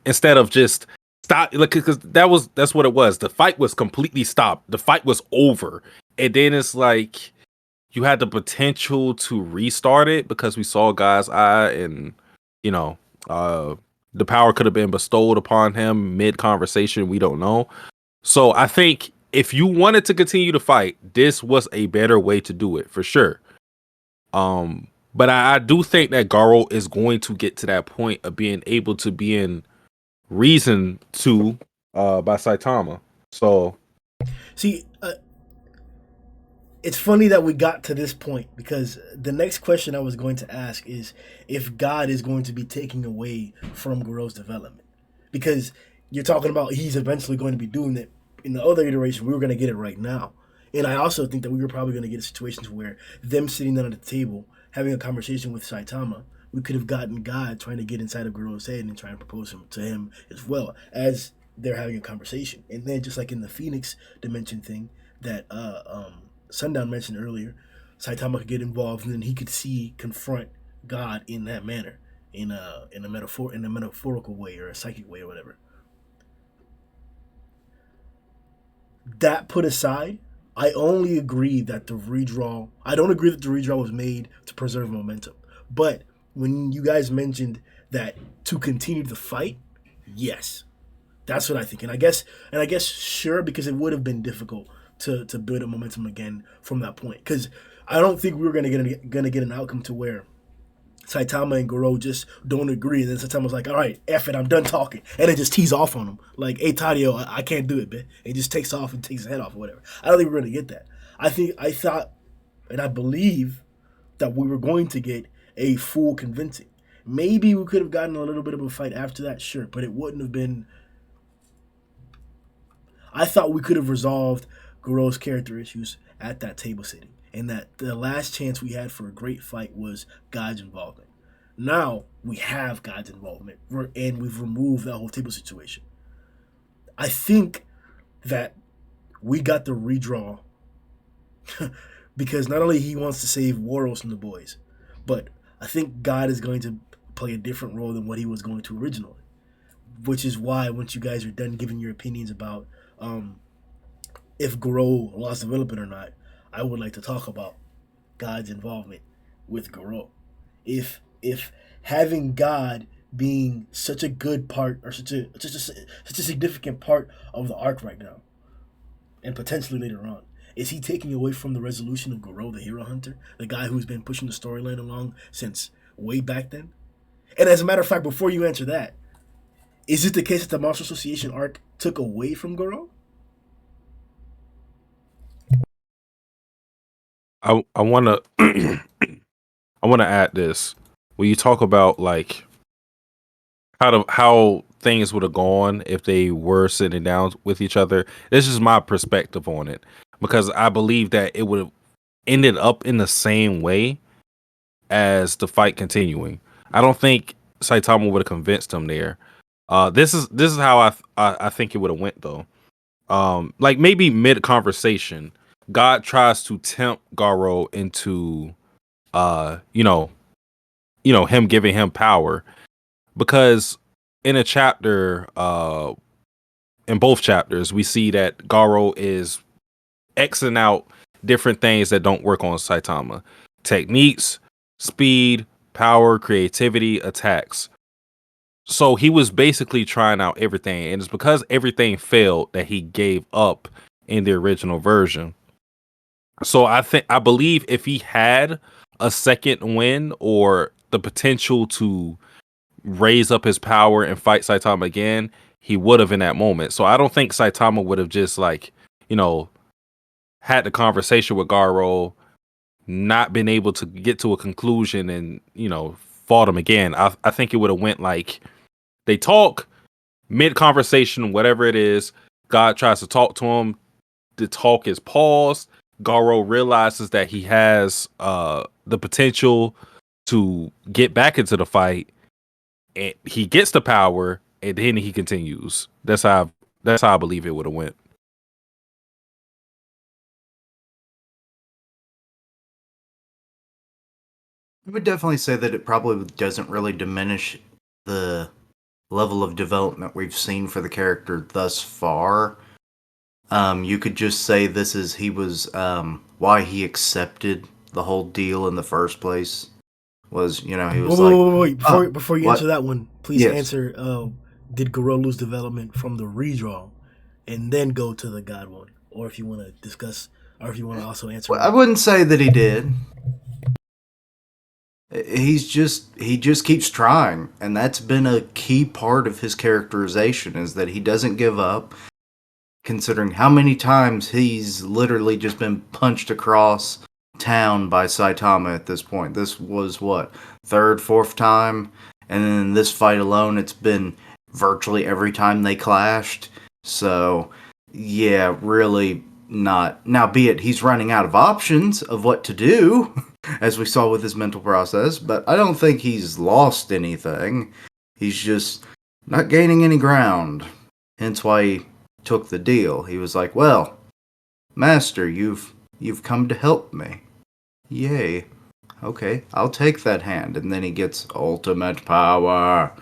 instead of just stop, like, because that's what it was. The fight was completely stopped. The fight was over, and then it's like you had the potential to restart it because we saw God's eye, and you know, the power could have been bestowed upon him mid conversation. We don't know. So I think if you wanted to continue to fight, this was a better way to do it for sure. But I do think that Garou is going to get to that point of being able to be in reason to by Saitama. So See, it's funny that we got to this point because the next question I was going to ask is if God is going to be taking away from Garou's development. Because you're talking about he's eventually going to be doing it. In the other iteration, we were going to get it right now. And I also think that we were probably going to get situations where them sitting down at the table, having a conversation with Saitama, we could have gotten God trying to get inside of Garou's head and trying to propose to him as well as they're having a conversation. And then just like in the Phoenix dimension thing that Sundown mentioned earlier, Saitama could get involved and then he could confront God in that manner, in a metaphorical way or a psychic way or whatever. That put aside, I only agree that the redraw. I don't agree that the redraw was made to preserve momentum. But when you guys mentioned that to continue the fight, yes, that's what I think. And I guess sure, because it would have been difficult to build up momentum again from that point. Because I don't think we were gonna get an outcome to where Saitama and Garou just don't agree, and then Saitama's like, all right, F it, I'm done talking. And then just tease off on him. Like, hey, Tadio, I can't do it, man. And he just takes off and takes his head off or whatever. I don't think we're going to get that. I thought, and I believe that we were going to get a full convincing. Maybe we could have gotten a little bit of a fight after that, sure, but it wouldn't have been. I thought we could have resolved Garou's character issues at that table sitting, and that the last chance we had for a great fight was God's involvement. Now we have God's involvement, and we've removed that whole table situation. I think that we got the redraw because not only he wants to save Waros from the boys, but I think God is going to play a different role than what he was going to originally, which is why once you guys are done giving your opinions about if Garou lost development or not, I would like to talk about God's involvement with Garou. If having God being such a good part or such a significant part of the arc right now, and potentially later on, is he taking away from the resolution of Garou, the hero hunter, the guy who's been pushing the storyline along since way back then? And as a matter of fact, before you answer that, is it the case that the Monster Association arc took away from Garou? I want to I want to add this. When you talk about like how things would have gone if they were sitting down with each other, this is my perspective on it, because I believe that it would have ended up in the same way as the fight continuing. I don't think Saitama would have convinced him there. This is how I think it would have went though. Like maybe mid conversation, God tries to tempt Garou into him giving him power, because in a chapter in both chapters we see that Garou is Xing out different things that don't work on Saitama: techniques, speed, power, creativity, attacks. So he was basically trying out everything, and it's because everything failed that he gave up in the original version. So I believe if he had a second win or the potential to raise up his power and fight Saitama again, he would have in that moment. So I don't think Saitama would have just had the conversation with Garou, not been able to get to a conclusion and fought him again. I think it would have went like they talk mid conversation, whatever it is. God tries to talk to him. The talk is paused. Garou realizes that he has the potential to get back into the fight, and he gets the power, and then he continues. That's how That's how I believe it would have went. I would definitely say that it probably doesn't really diminish the level of development we've seen for the character thus far. You could just say he was why he accepted the whole deal in the first place was, he was wait. "Oh, Before you what?" answer that one, please Yes. answer. Did Garou lose development from the redraw, and then go to the God one, or if you want to discuss, or if you want to also answer. Well, I wouldn't say that he did. He just keeps trying, and that's been a key part of his characterization is that he doesn't give up. Considering how many times he's literally just been punched across town by Saitama at this point. This was what, third, fourth time? And then in this fight alone, it's been virtually every time they clashed. So, yeah, really not. Now, be it he's running out of options of what to do, as we saw with his mental process, but I don't think he's lost anything. He's just not gaining any ground. Hence why he took the deal. He was like, "Well, Master, you've come to help me. Yay. Okay, I'll take that hand." And then he gets ultimate power.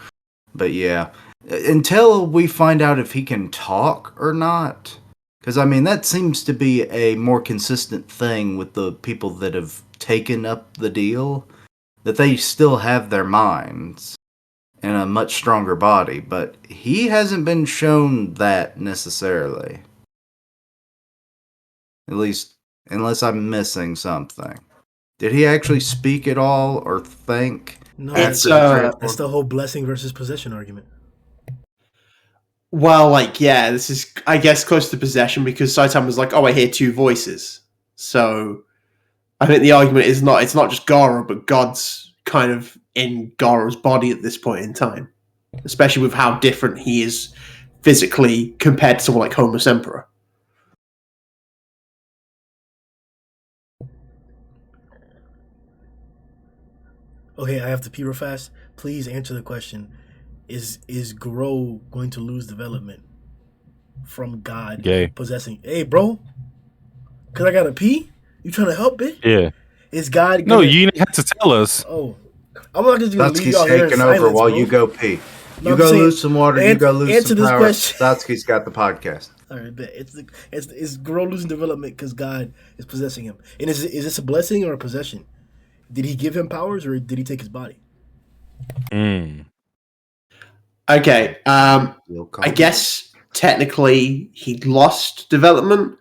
But yeah, until we find out if he can talk or not, because I mean that seems to be a more consistent thing with the people that have taken up the deal, that they still have their minds and a much stronger body, but he hasn't been shown that necessarily. At least, unless I'm missing something. Did he actually speak at all or think? No, It's, that's the whole blessing versus possession argument. Well, this is, I guess, close to possession because Saitama was like, "Oh, I hear two voices." So I think the argument is it's not just Garou, but God's kind of in Garou's body at this point in time, especially with how different he is physically compared to someone like Homeless Emperor. Okay, I have to pee real fast. Please answer the question: Is Garou going to lose development from God Gay. possessing? Hey, bro, cause I gotta pee. You trying to help, bitch? Yeah. Is God? No, you didn't have to tell us. Oh, I'm not just gonna leave Satsuki's y'all here in taking over silence, while bro. you go pee. No, You I'm go saying, lose some water, you go lose answer some this power. question. Satsuki's got the podcast. All right, bet. It's Garou losing development because God is possessing him. And is this a blessing or a possession? Did he give him powers or did he take his body? Okay, I guess technically he lost development,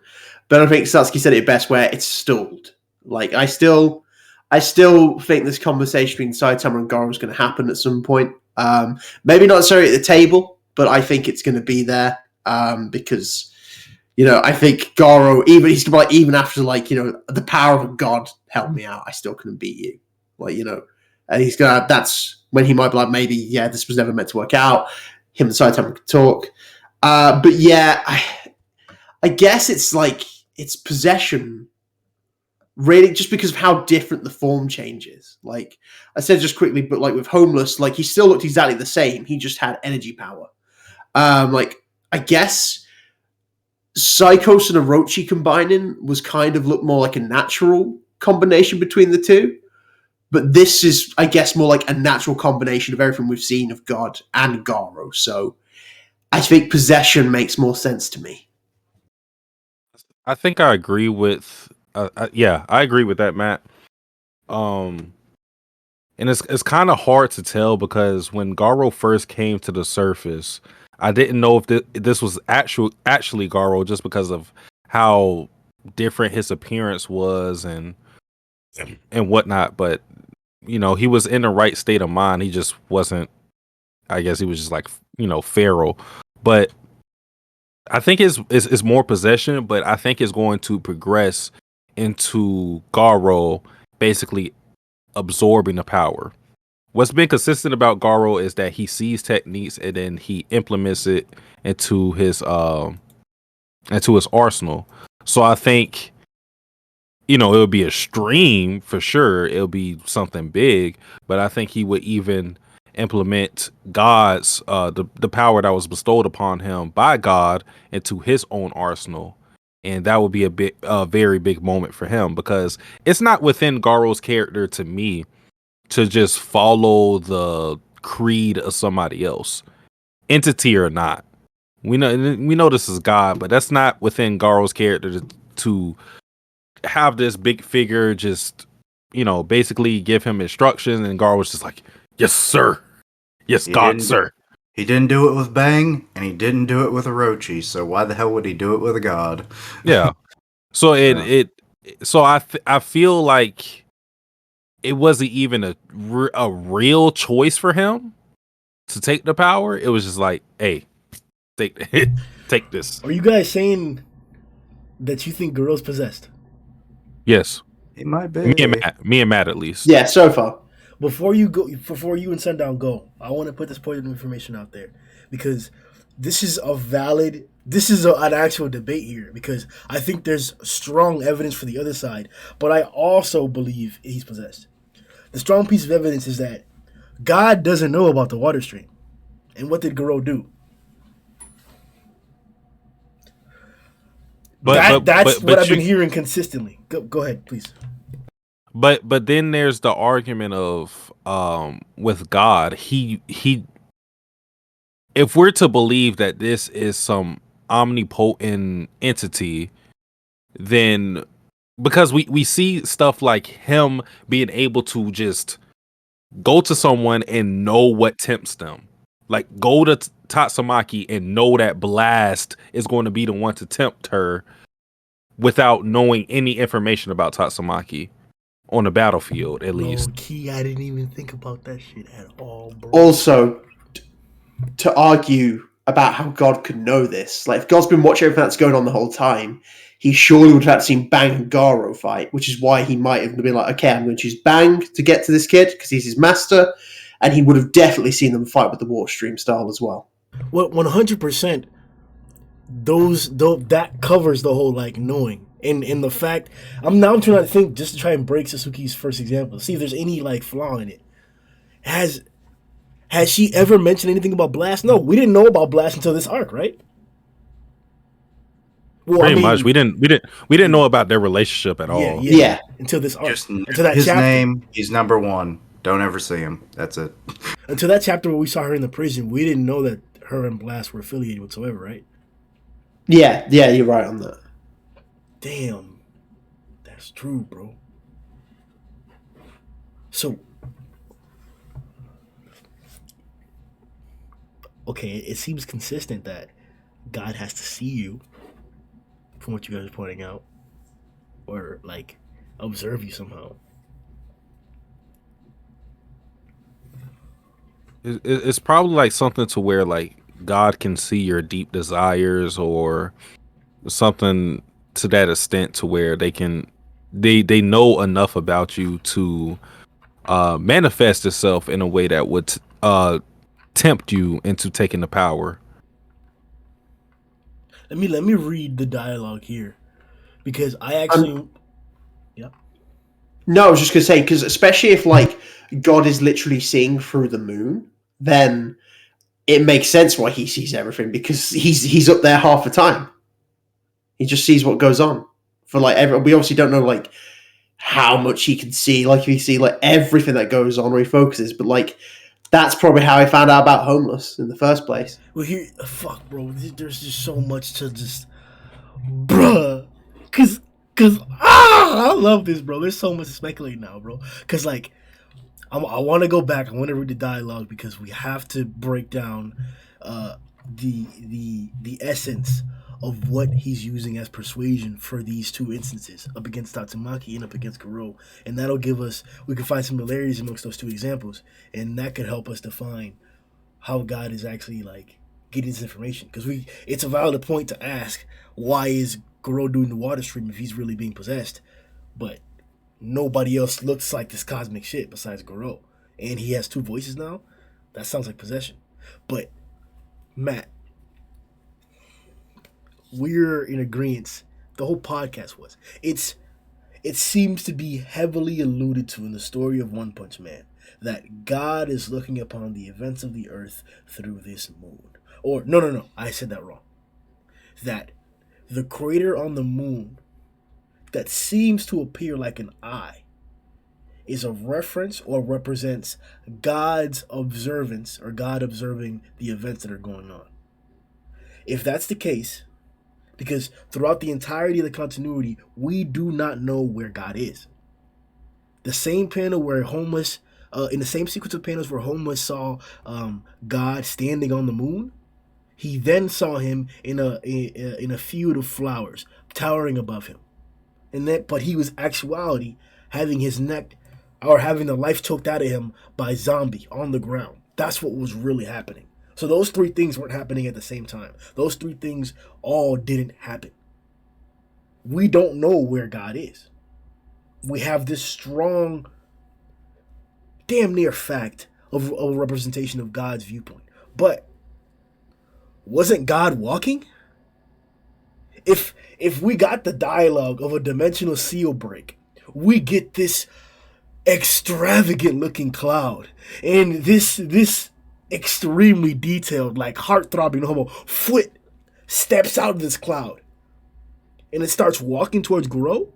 but I think Satsuki said it best where it's stalled. Like I still think this conversation between Saitama and Garou is going to happen at some point. Maybe not necessarily at the table, but I think it's going to be there because I think Garou he's gonna be like, even after the power of a god help me out, I still couldn't beat you. And he's gonna. That's when he might be like, maybe this was never meant to work out. Him and Saitama could talk, but yeah, I guess it's possession. Really, just because of how different the form changes. Like I said just quickly, but with Homeless, he still looked exactly the same. He just had energy power. I guess Psychos and Orochi combining was kind of looked more like a natural combination between the two. But this is, I guess, more like a natural combination of everything we've seen of God and Garou. So I think possession makes more sense to me. I think I agree with I agree with that, Matt. And it's kind of hard to tell because when Garou first came to the surface, I didn't know if this was actually Garou just because of how different his appearance was and whatnot. But he was in the right state of mind. He just wasn't. I guess he was just feral. But I think it's more possession. But I think it's going to progress into Garou basically absorbing the power. What's been consistent about Garou is that he sees techniques and then he implements it into his arsenal. So I think it'll be a stream for sure. It'll be something big, but I think he would even implement God's the power that was bestowed upon him by God into his own arsenal. And that would be a very big moment for him, because it's not within Garou's character, to me, to just follow the creed of somebody else, entity or not. We know this is God, but that's not within Garou's character to have this big figure just, basically give him instructions, and Garou was just like, "Yes, sir. Yes, He God, didn't- sir." He didn't do it with Bang, and he didn't do it with Orochi. So why the hell would he do it with a god? Yeah. So I feel like it wasn't even a real choice for him to take the power. It was just like, hey, take this. Are you guys saying that you think Garou's possessed? Yes, He might be. me and Matt at least. Yeah, so far. Before you and Sundown go, I want to put this point of information out there, because this is an actual debate here, because I think there's strong evidence for the other side, but I also believe he's possessed. The strong piece of evidence is that God doesn't know about the water stream. And what did Garou do? That's what I've been hearing consistently. Go ahead, please. But then there's the argument of with God, he if we're to believe that this is some omnipotent entity, then because we see stuff like him being able to just go to someone and know what tempts them. Like go to Tatsumaki and know that Blast is going to be the one to tempt her without knowing any information about Tatsumaki on the battlefield, at least. Key, I didn't even think about that shit at all, bro. Also, to argue about how God could know this, like if God's been watching everything that's going on the whole time, he surely would have seen Bang and Garou fight, which is why he might have been like, okay, I'm going to choose Bang to get to this kid because he's his master, and he would have definitely seen them fight with the water stream style as well. Well, 100%. That covers the whole like knowing, and the fact I'm trying to think, just to try and break Sasuke's first example, see if there's any like flaw in it. Has she ever mentioned anything about Blast? No, we didn't know about Blast until this arc, right? Well, Pretty much, we didn't know about their relationship at all. Yeah. Until this arc, Just until that his chapter. name. He's number one. Don't ever see him. That's it. Until that chapter where we saw her in the prison, we didn't know that her and Blast were affiliated whatsoever, right? Yeah, you're right on that. Damn, that's true, bro. So, okay, it seems consistent that God has to see you, from what you guys are pointing out, or like observe you somehow. It's probably like something to where like God can see your deep desires, or something to that extent, to where they know enough about you to manifest itself in a way that would tempt you into taking the power. Let me read the dialogue here, because I actually. No, I was just gonna say, because especially if like God is literally seeing through the moon, then it makes sense why he sees everything, because he's up there half the time. He just sees what goes on. For like we obviously don't know like how much he can see. Like if he see like everything that goes on where he focuses, but like that's probably how he found out about homeless in the first place. Well, here, fuck, bro. There's just so much to just, bruh, cause I love this, bro. There's so much to speculate now, bro. Cause like, I want to go back. I want to read the dialogue, because we have to break down the essence of what he's using as persuasion for these two instances, up against Tatsumaki and up against Garou, and that'll give us, we can find similarities amongst those two examples, and that could help us define how God is actually like getting this information. Because it's a valid point to ask, why is Garou doing the water stream if he's really being possessed? But nobody else looks like this cosmic shit besides Garou, and he has two voices now. That sounds like possession. But Matt, we're in agreement. The whole podcast was. It seems to be heavily alluded to in the story of One Punch Man that God is looking upon the events of the earth through this moon. Or, no, I said that wrong. That the crater on the moon that seems to appear like an eye is a reference or represents God's observance or God observing the events that are going on. If that's the case, because throughout the entirety of the continuity, we do not know where God is. The same panel where Homeless, in the same sequence of panels where Homeless saw God standing on the moon, he then saw him in a field of flowers towering above him. But he was actuality having his neck or having the life choked out of him by zombie on the ground. That's what was really happening. So those three things weren't happening at the same time. Those three things all didn't happen. We don't know where God is. We have this strong, damn near fact of a representation of God's viewpoint. But wasn't God walking? If we got the dialogue of a dimensional seal break, we get this extravagant looking cloud and this extremely detailed, like heart-throbbing homo foot steps out of this cloud and it starts walking towards Garou.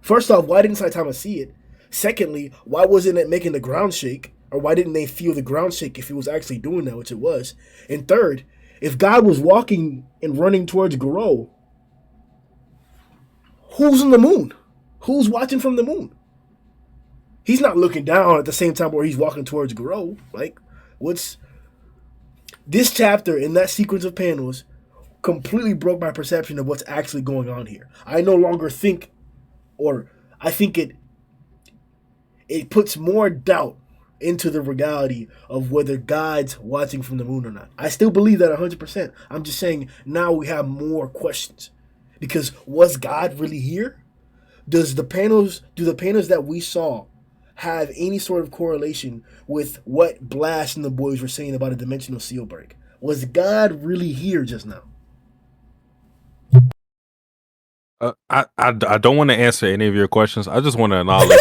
First off, why didn't Saitama see it? Secondly, why wasn't it making the ground shake? Or why didn't they feel the ground shake if it was actually doing that, which it was? And third, if God was walking and running towards Garou, who's on the moon? Who's watching from the moon? He's not looking down at the same time where he's walking towards Garou. Like, what's... This chapter in that sequence of panels completely broke my perception of what's actually going on here. I no longer think, or I think it puts more doubt into the reality of whether God's watching from the moon or not. I still believe that 100%. I'm just saying now we have more questions. Because was God really here? Do the panels that we saw have any sort of correlation with what Blast and the boys were saying about a dimensional seal break? Was God really here just now? I don't want to answer any of your questions. I just want to acknowledge.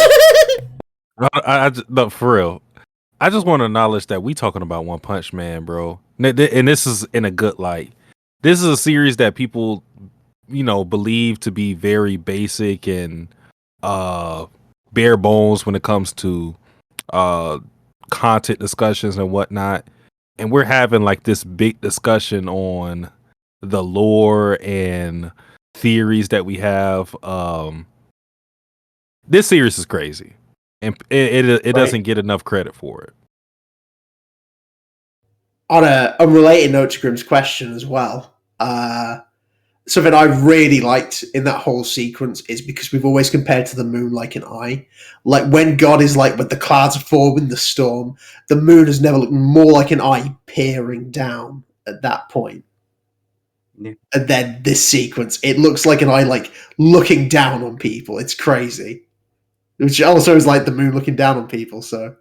No, for real. I just want to acknowledge that we talking about One Punch Man, bro. And this is in a good light. This is a series that people, believe to be very basic and bare bones when it comes to content discussions and whatnot. And we're having like this big discussion on the lore and theories that we have. This series is crazy, and it doesn't get enough credit for it. On a unrelated note to Grimm's question as well, something I really liked in that whole sequence is because we've always compared to the moon like an eye. Like when God is like when the clouds are forming the storm, the moon has never looked more like an eye peering down at that point. Yeah. And then this sequence, it looks like an eye like looking down on people. It's crazy. Which also is like the moon looking down on people, so.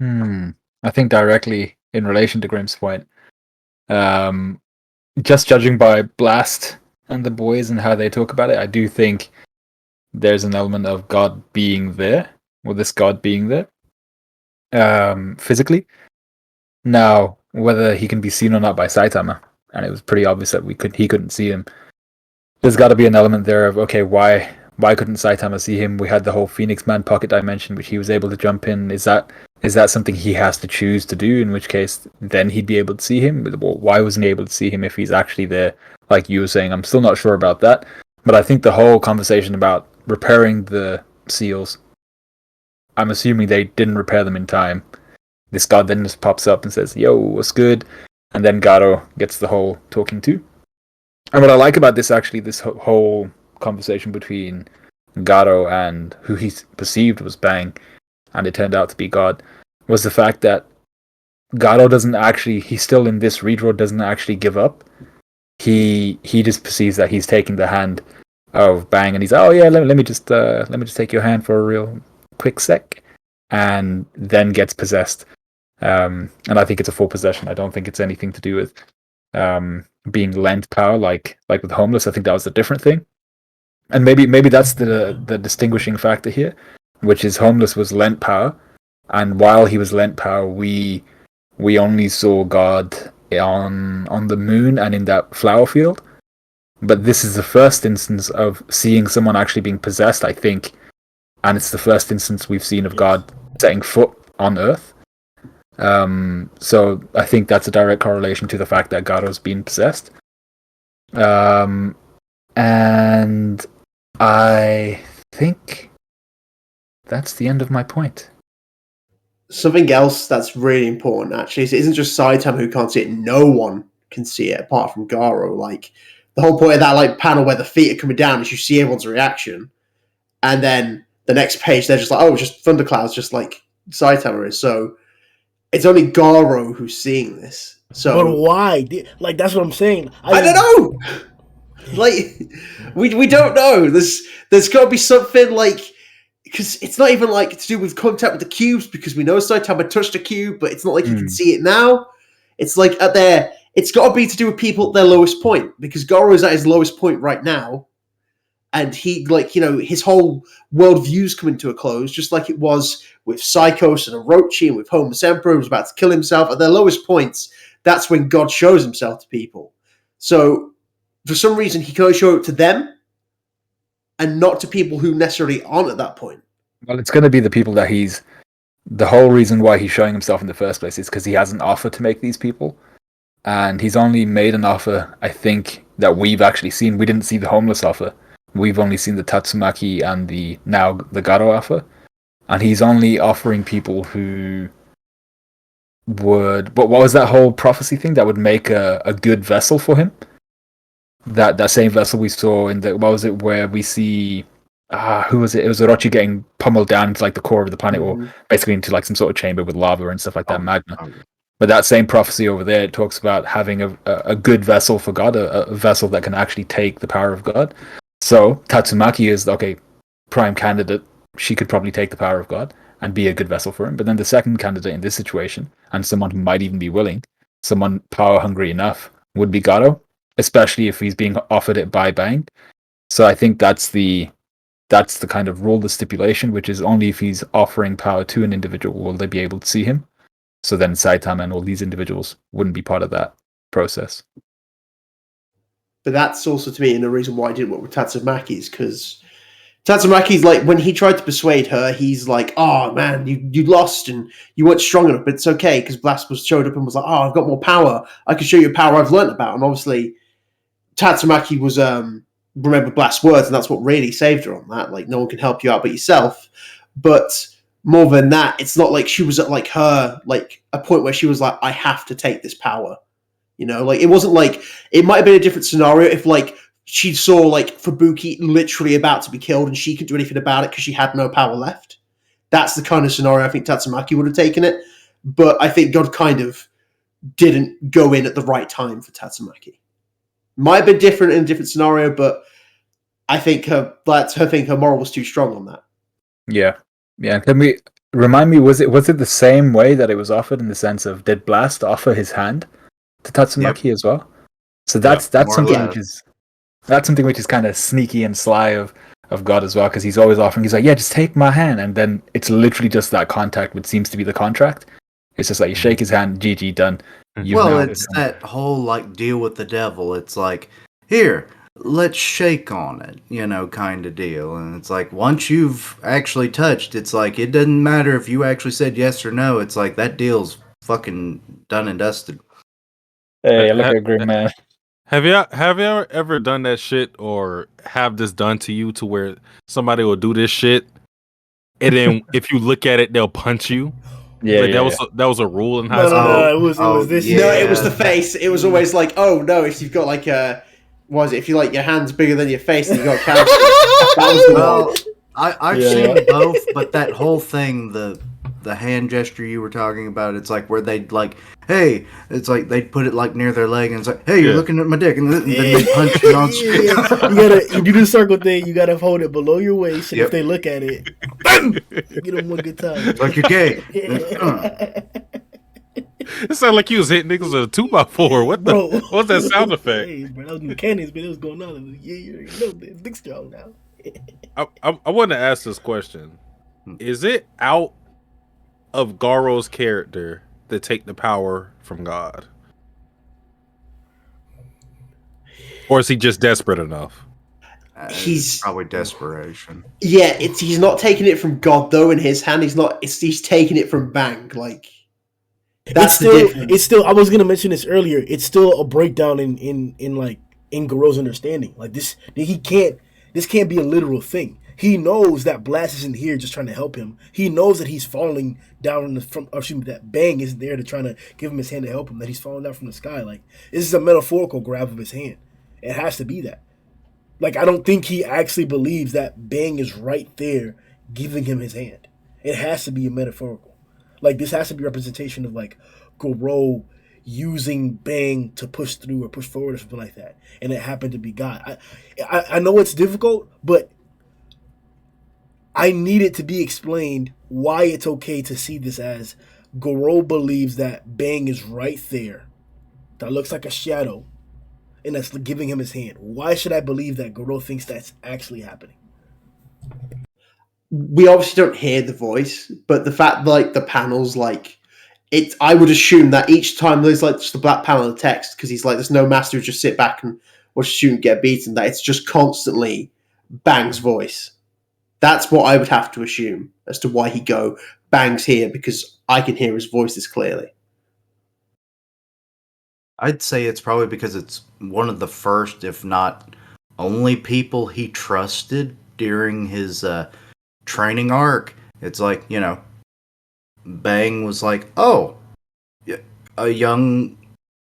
I think directly in relation to Grimm's point, just judging by Blast and the boys and how they talk about it, I do think there's an element of God being there, or this God being there, physically. Now, whether he can be seen or not by Saitama, and it was pretty obvious that he couldn't see him. There's got to be an element there of, okay, why couldn't Saitama see him? We had the whole Phoenix Man pocket dimension, which he was able to jump in. Is that something he has to choose to do? In which case, then he'd be able to see him. Why wasn't he able to see him if he's actually there? Like you were saying, I'm still not sure about that. But I think the whole conversation about repairing the seals, I'm assuming they didn't repair them in time. This god then just pops up and says, "Yo, what's good?" And then Garou gets the whole talking to. And what I like about this, actually, this whole conversation between Garou and who he perceived was Bang, and it turned out to be God, was the fact that Garou doesn't actually, he's still in this redraw, doesn't actually give up. He just perceives that he's taking the hand of Bang, and he's, oh yeah, let me just take your hand for a real quick sec, and then gets possessed. And I think it's a full possession. I don't think it's anything to do with being lent power like with Homeless. I think that was a different thing. and maybe that's the distinguishing factor here, which is Homeless was lent power, and while he was lent power, we only saw God on the moon and in that flower field. But this is the first instance of seeing someone actually being possessed, I think, and it's the first instance we've seen of God setting foot on Earth. So I think that's a direct correlation to the fact that Garou's been possessed. And I think that's the end of my point. Something else that's really important, actually, is it isn't just Saitama who can't see it. No one can see it apart from Garou. Like, the whole point of that like panel where the feet are coming down is you see everyone's reaction. And then the next page, they're just like, oh, it's just thunderclouds, just like Saitama is. So it's only Garou who's seeing this. So, but why? Like, that's what I'm saying. I don't know. Like, we don't know. There's got to be something like, because it's not even like to do with contact with the cubes, because we know Saitama touched a cube, but it's not like you can see it now. It's like at their, it's got to be to do with people at their lowest point, because Garou is at his lowest point right now, and he, like, you know, his whole worldview's coming to a close, just like it was with Psychos and Orochi and with Homeless Emperor, who was about to kill himself. At their lowest points, that's when God shows himself to people. So for some reason, he can only show it to them and not to people who necessarily aren't at that point. Well, it's going to be the people that he's... The whole reason why he's showing himself in the first place is because he has an offer to make these people. And he's only made an offer, I think, that we've actually seen. We didn't see the Homeless offer. We've only seen the Tatsumaki and the Garou offer. And he's only offering people who would... What was that whole prophecy thing that would make a good vessel for him? That same vessel we saw in the... What was it where we see... who was it? It was Orochi getting pummeled down into like the core of the planet, or basically into like some sort of chamber with lava and stuff like that, magma. But that same prophecy over there, it talks about having a good vessel for God, a vessel that can actually take the power of God. So Tatsumaki is, okay, prime candidate. She could probably take the power of God and be a good vessel for him. But then the second candidate in this situation, and someone who might even be willing, someone power hungry enough, would be Garou, especially if he's being offered it by Bang. So I think that's the kind of rule, the stipulation, which is only if he's offering power to an individual will they be able to see him. So then Saitama and all these individuals wouldn't be part of that process. But that's also, to me, and the reason why I didn't work with Tatsumaki's, because Tatsumaki's like, when he tried to persuade her, he's like, oh man, you lost and you weren't strong enough, but it's okay, because Blasphemous showed up and was like, oh, I've got more power. I can show you a power I've learnt about. And obviously, Tatsumaki was... remember Blast's words, and that's what really saved her on that. Like, no one can help you out but yourself. But more than that, it's not like she was at like her, like a point where she was like, I have to take this power. You know, like, it wasn't like, it might have been a different scenario if like she saw like Fubuki literally about to be killed and she couldn't do anything about it because she had no power left. That's the kind of scenario I think Tatsumaki would have taken it. But I think God kind of didn't go in at the right time for Tatsumaki. Might have been different in a different scenario, but I think her moral was too strong on that. Yeah. Can we remind me? Was it the same way that it was offered, in the sense of, did Blast offer his hand to Tatsumaki as well? So that's something which is kind of sneaky and sly of God as well, because he's always offering. He's like, yeah, just take my hand, and then it's literally just that contact, which seems to be the contract. It's just like you shake his hand, GG, done. It's that whole like deal with the devil. It's like, here, let's shake on it, you know, kind of deal. And it's like, once you've actually touched, it's like, it doesn't matter if you actually said yes or no. It's like, that deal's fucking done and dusted. Hey, look at Grimm, man. Have you ever done that shit, or have this done to you, to where somebody will do this shit, and then if you look at it, they'll punch you? Yeah, like, yeah, that was a rule in high school. No, it was this. No, it was the face. It was always like, oh no, if you've got like if you like your hands bigger than your face, then you got cancer. That was the one. I've seen both, but that whole thing, the hand gesture you were talking about, it's like where they'd like, hey, it's like they'd put it like near their leg, and it's like, hey, you're looking at my dick, and then they punch you on screen. You do the circle thing. You gotta hold it below your waist, and if they look at it, get them one good time. Like you're gay. It sounded like you was hitting niggas with a 2x4. What the? Bro. What's that sound effect? Hey, bro, that was mechanics, but it was going on. Yeah, you know, big strong now. I want to ask this question: is it out of Garou's character to take the power from God, or is he just desperate enough? He's probably desperation. Yeah, he's not taking it from God though. In his hand, he's taking it from Bang. Like that's the difference. It's still. I was gonna mention this earlier. It's still a breakdown in Garrou's understanding. Like this, he can't. This can't be a literal thing. He knows that Blast isn't here just trying to help him. He knows that he's falling down that Bang isn't there to trying to give him his hand to help him. That he's falling down from the sky. Like this is a metaphorical grab of his hand. It has to be that. Like, I don't think he actually believes that Bang is right there giving him his hand. It has to be a metaphorical. Like, this has to be a representation of, like, Garou using Bang to push through or push forward or something like that. And it happened to be God. I know it's difficult, but I need it to be explained why it's okay to see this as Garou believes that Bang is right there. That looks like a shadow. And that's giving him his hand. Why should I believe that Garou thinks that's actually happening? We obviously don't hear the voice, but the fact like the panels, like it, I would assume that each time there's like just the black panel of text, because he's like, there's no master who just sit back and watch the student get beaten. That it's just constantly Bang's voice. That's what I would have to assume as to why he go Bang's here, because I can hear his voices clearly. I'd say it's probably because it's one of the first, if not only, people he trusted during his training arc. It's like, you know, Bang was like, oh, a young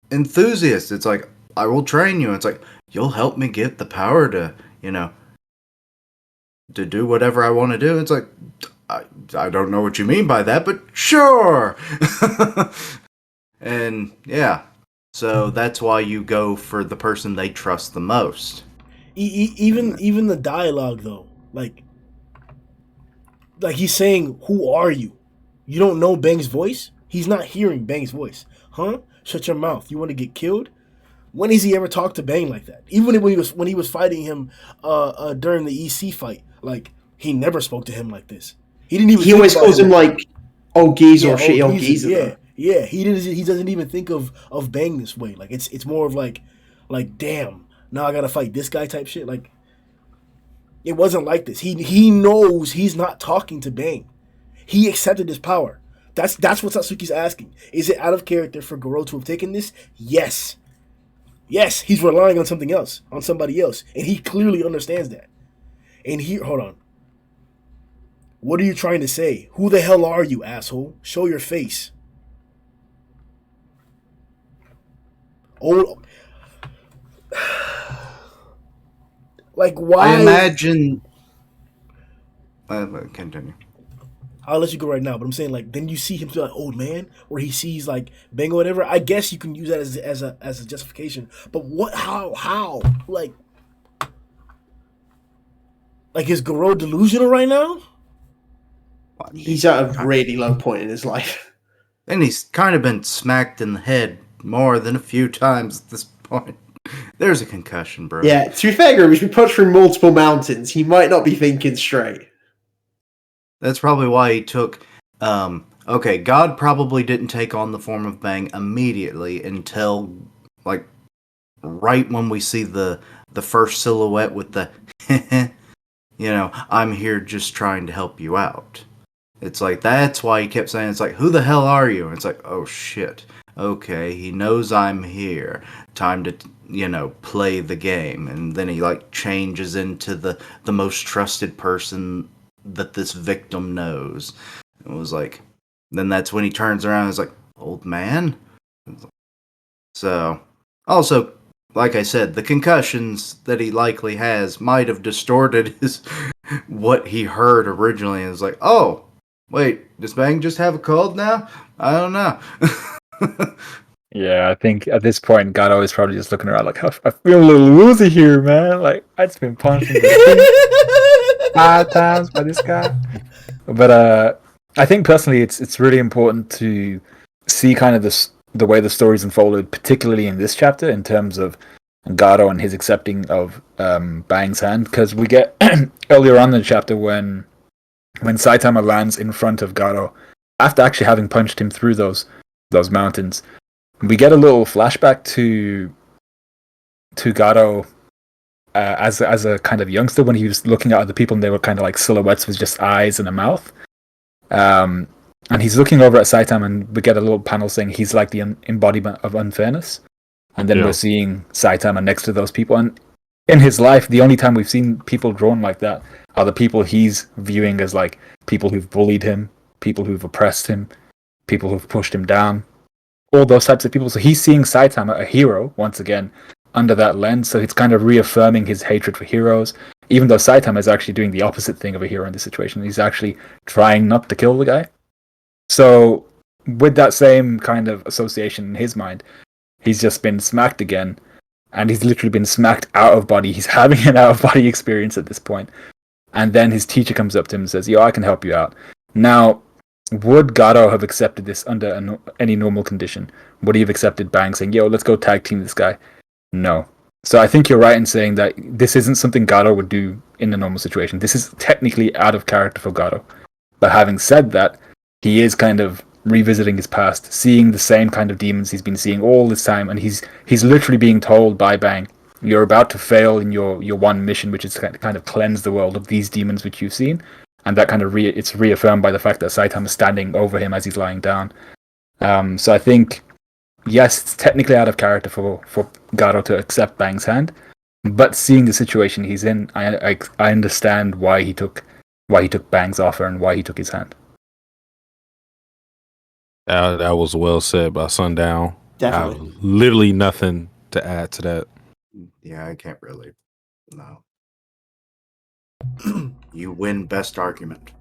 enthusiast. It's like, I will train you. It's like, you'll help me get the power to, you know, to do whatever I want to do. It's like, I don't know what you mean by that, but sure. And yeah. So that's why you go for the person they trust the most. Even the dialogue though, like he's saying, "Who are you? You don't know Bang's voice? He's not hearing Bang's voice, huh? Shut your mouth. You want to get killed? When has he ever talked to Bang like that? Even when he was fighting him during the EC fight, like he never spoke to him like this. He didn't even. He always calls him like old geezer or shitty old geezer. Yeah. Yeah, he doesn't even think of Bang this way. Like it's more of like damn, now I gotta fight this guy type shit. Like it wasn't like this. He knows he's not talking to Bang. He accepted his power. That's what Satsuki's asking. Is it out of character for Garou to have taken this? Yes. Yes, he's relying on something else, on somebody else. And he clearly understands that. And hold on. What are you trying to say? Who the hell are you, asshole? Show your face. Oh, like why? I imagine. Continue. I'll let you go right now, but I'm saying like then you see him like old man, where he sees like Bang or whatever. I guess you can use that as a justification. But what? How? Like is Garou delusional right now? He's at a really low point in his life. And he's kind of been smacked in the head more than a few times at this point. There's a concussion, bro. Yeah, to be fair, Grimm, he's been pushed through multiple mountains. He might not be thinking straight. That's probably why he took... okay, God probably didn't take on the form of Bang immediately until, like, right when we see the first silhouette with the, you know, I'm here just trying to help you out. It's like, that's why he kept saying, it's like, who the hell are you? And it's like, oh shit. Okay, he knows I'm here. Time to, you know, play the game. And then he, like, changes into the most trusted person that this victim knows. It was like, then that's when he turns around and is like, old man? So, also, like I said, the concussions that he likely has might have distorted his what he heard originally. And it's like, oh, wait, does Bang just have a cold now? I don't know. Yeah, I think at this point, Garou is probably just looking around like, I feel a little woozy here, man. Like, I just been punched in the face 5 times by this guy. But I think personally, it's really important to see kind of the way the story's unfolded, particularly in this chapter, in terms of Garou and his accepting of Bang's hand, because we get earlier on in the chapter when Saitama lands in front of Garou after actually having punched him through those mountains. We get a little flashback to Garou as a kind of youngster when he was looking at other people and they were kind of like silhouettes with just eyes and a mouth. And he's looking over at Saitama, and we get a little panel saying he's like the embodiment of unfairness. And then we're seeing Saitama next to those people. And in his life, the only time we've seen people drawn like that are the people he's viewing as like people who've bullied him, people who've oppressed him, people who've pushed him down, all those types of people. So he's seeing Saitama, a hero, once again, under that lens. So it's kind of reaffirming his hatred for heroes, even though Saitama is actually doing the opposite thing of a hero in this situation. He's actually trying not to kill the guy. So with that same kind of association in his mind, he's just been smacked again, and he's literally been smacked out of body. He's having an out of body experience at this point. And then his teacher comes up to him and says, "Yo, I can help you out." Now, would Garou have accepted this under any normal condition? Would he have accepted Bang saying, "Yo, let's go tag team this guy"? No. So I think you're right in saying that this isn't something Garou would do in a normal situation. This is technically out of character for Garou. But having said that, he is kind of revisiting his past, seeing the same kind of demons he's been seeing all this time, and he's literally being told by Bang, "You're about to fail in your one mission, which is to kind of cleanse the world of these demons which you've seen." And that kind of it's reaffirmed by the fact that Saitama is standing over him as he's lying down. So I think, yes, it's technically out of character for Garou to accept Bang's hand, but seeing the situation he's in, I understand why he took Bang's offer and why he took his hand. That was well said by Sundown. Definitely. I have literally nothing to add to that. Yeah, I can't really. No. You win best argument.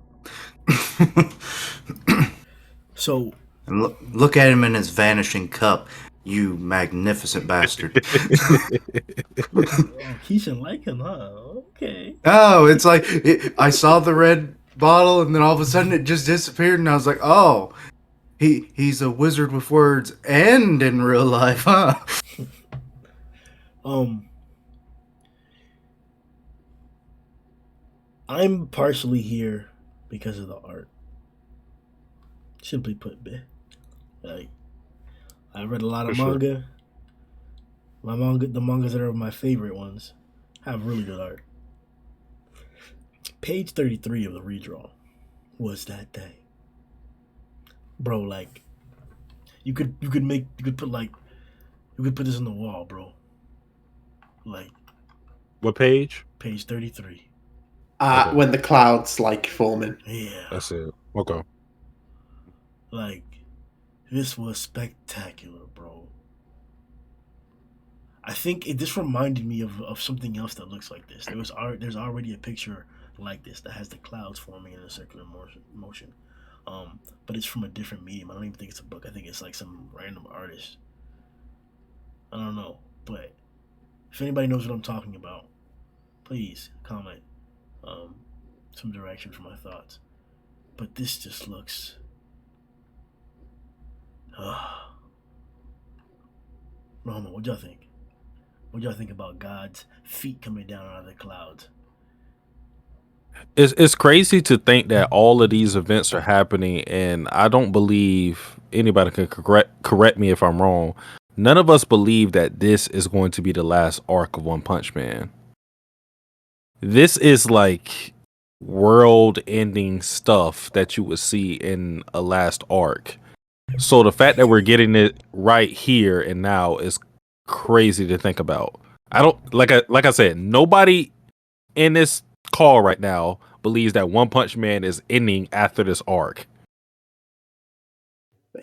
So, And look at him in his vanishing cup, you magnificent bastard. Keishan like him, huh? Okay. Oh, it's like I saw the red bottle, and then all of a sudden it just disappeared, and I was like, "Oh, he's a wizard with words, and in real life, huh?" I'm partially here because of the art. Simply put, like, I read a lot of manga. The mangas that are my favorite ones have really good art. Page 33 of the redraw was that day, bro. Like, you could put this on the wall, bro. Like, What page? page 33. Okay. When the clouds like forming. Yeah. That's it. Okay. Like, this was spectacular, bro. I think this reminded me of something else that looks like this. There's already a picture like this that has the clouds forming in a circular motion. But it's from a different medium. I don't even think it's a book. I think it's like some random artist. I don't know. But if anybody knows what I'm talking about, please comment some direction for my thoughts. But this just looks... Roma, what y'all think? What y'all think about God's feet coming down out of the clouds? It's crazy to think that all of these events are happening, and I don't believe anybody can correct me if I'm wrong. None of us believe that this is going to be the last arc of One Punch Man. This is like world-ending stuff that you would see in a last arc. So the fact that we're getting it right here and now is crazy to think about. I don't like I said, nobody in this call right now believes that One Punch Man is ending after this arc.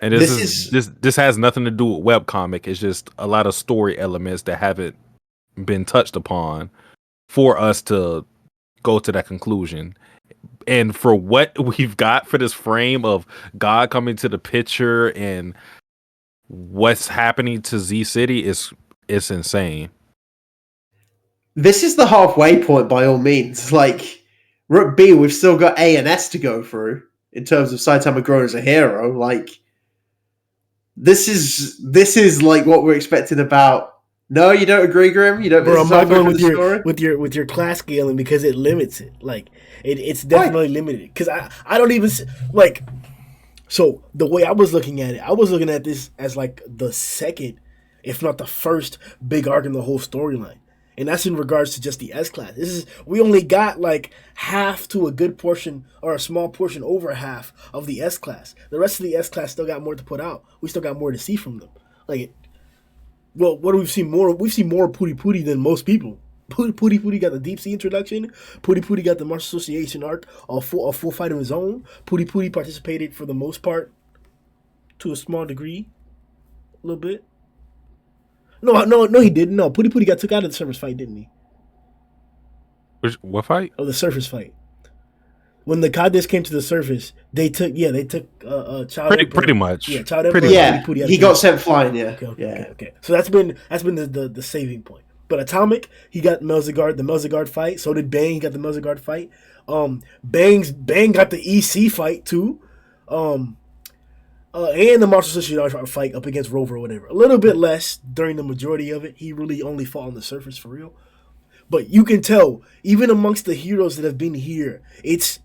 And this has nothing to do with webcomic. It's just a lot of story elements that haven't been touched upon for us to go to that conclusion. And for what we've got for this frame of God coming to the picture and what's happening to Z City it's insane. This is the halfway point by all means. Like, Rook B, we've still got A and S to go through in terms of Saitama growing as a hero. Like, This is like what we're expecting about. No, you don't agree, Grim? You don't. Bro, I'm not going with the your story? with your class scaling because it limits it. Like it's definitely limited. Because I don't even like. So the way I was looking at it, I was looking at this as like the second, if not the first, big arc in the whole storyline, and that's in regards to just the S class. We only got like half to a good portion or a small portion over half of the S class. The rest of the S class still got more to put out. We still got more to see from them. Like, well, what do we see more? We've seen more Pooty Pooty than most people. Pooty Pooty got the deep sea introduction. Pooty Pooty got the martial association arc, a full fight of his own. Pooty Pooty participated for the most part, to a small degree, a little bit. No, he didn't. No, Pooty Pooty got took out of the surface fight, didn't he? What fight? Oh, the surface fight. When the Kades came to the surface, they took Child Emperor. Pretty much. Yeah, Child Emperor. Yeah, Pooty Pooty he got sent flying. Yeah, Okay. So that's been the saving point. But Atomic, he got the Melzigard fight. So did Bang, he got the Melzigard fight. Bang got the EC fight too. And the Martial Association fight up against Rover or whatever. A little bit less during the majority of it. He really only fought on the surface for real. But you can tell, even amongst the heroes that have been here, it's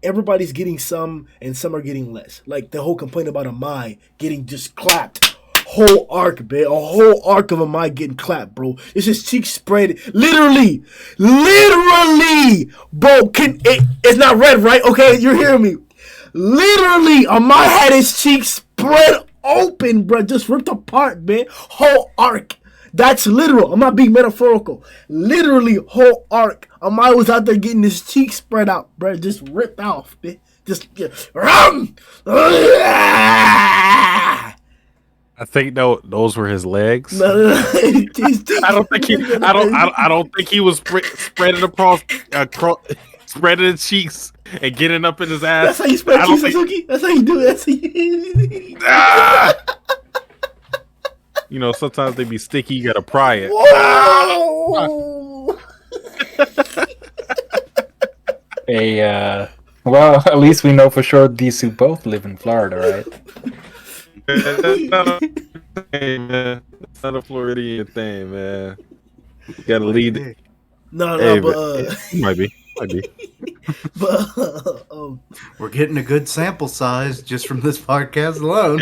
everybody's getting some and some are getting less. Like the whole complaint about Amai getting just clapped. Whole arc, man. A whole arc of Amai getting clapped, bro. It's just cheek spread. Literally. Bro, it's not red, right? Okay, you're hearing me. Literally, Amai had his cheeks spread open, bro. Just ripped apart, man. Whole arc. That's literal. I'm not being metaphorical. Literally, whole arc. Amai was out there getting his cheeks spread out, bro. Just ripped off, man. I think those were his legs. No. I don't think he was spreading across spreading his cheeks and getting up in his ass. That's how you spread cheeks, Suzuki. That's how you do it. You know, sometimes they be sticky. You gotta pry it. Whoa! Well, at least we know for sure these two both live in Florida, right? It's not a Floridian thing, man. You gotta lead it. No, Hey, might be. But We're getting a good sample size just from this podcast alone.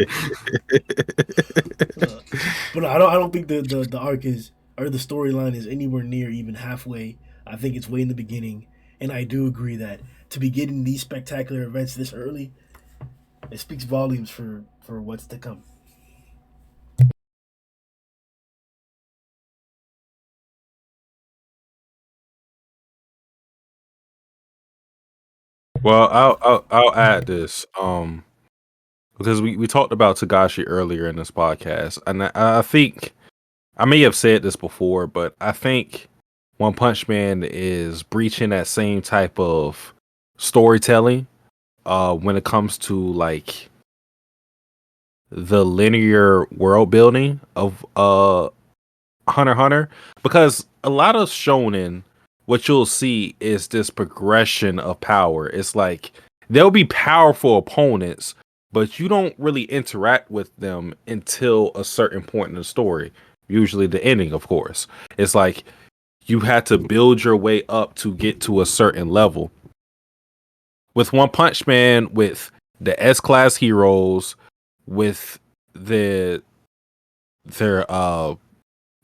but no, I don't think the arc is or the storyline is anywhere near even halfway. I think it's way in the beginning, and I do agree that to be getting these spectacular events this early, it speaks volumes for what's to come. Well, I'll add this because we talked about Togashi earlier in this podcast, and I think I may have said this before, but I think One Punch Man is breaching that same type of storytelling when it comes to like the linear world building of Hunter x Hunter, because a lot of shonen, what you'll see is this progression of power. It's like there'll be powerful opponents, but you don't really interact with them until a certain point in the story. Usually the ending, of course. It's like you had to build your way up to get to a certain level. With One Punch Man, with the S-class heroes, with their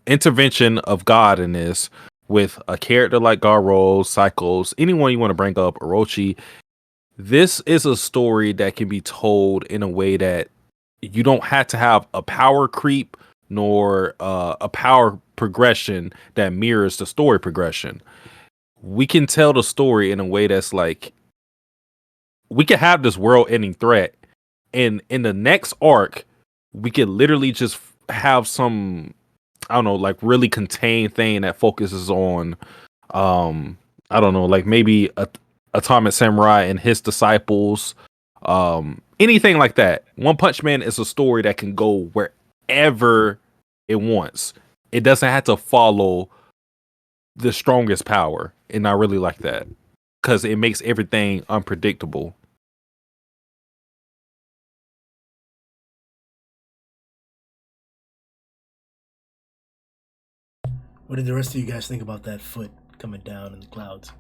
intervention of God in this, with a character like Garou, Cycles, anyone you want to bring up, Orochi, this is a story that can be told in a way that you don't have to have a power creep nor a power progression that mirrors the story progression. We can tell the story in a way that's like, we can have this world-ending threat, and in the next arc, we could literally just have some, I don't know, like really contained thing that focuses on, I don't know, like maybe Atomic Samurai and his disciples, anything like that. One Punch Man is a story that can go wherever it wants. It doesn't have to follow the strongest power, and I really like that because it makes everything unpredictable. What did the rest of you guys think about that foot coming down in the clouds?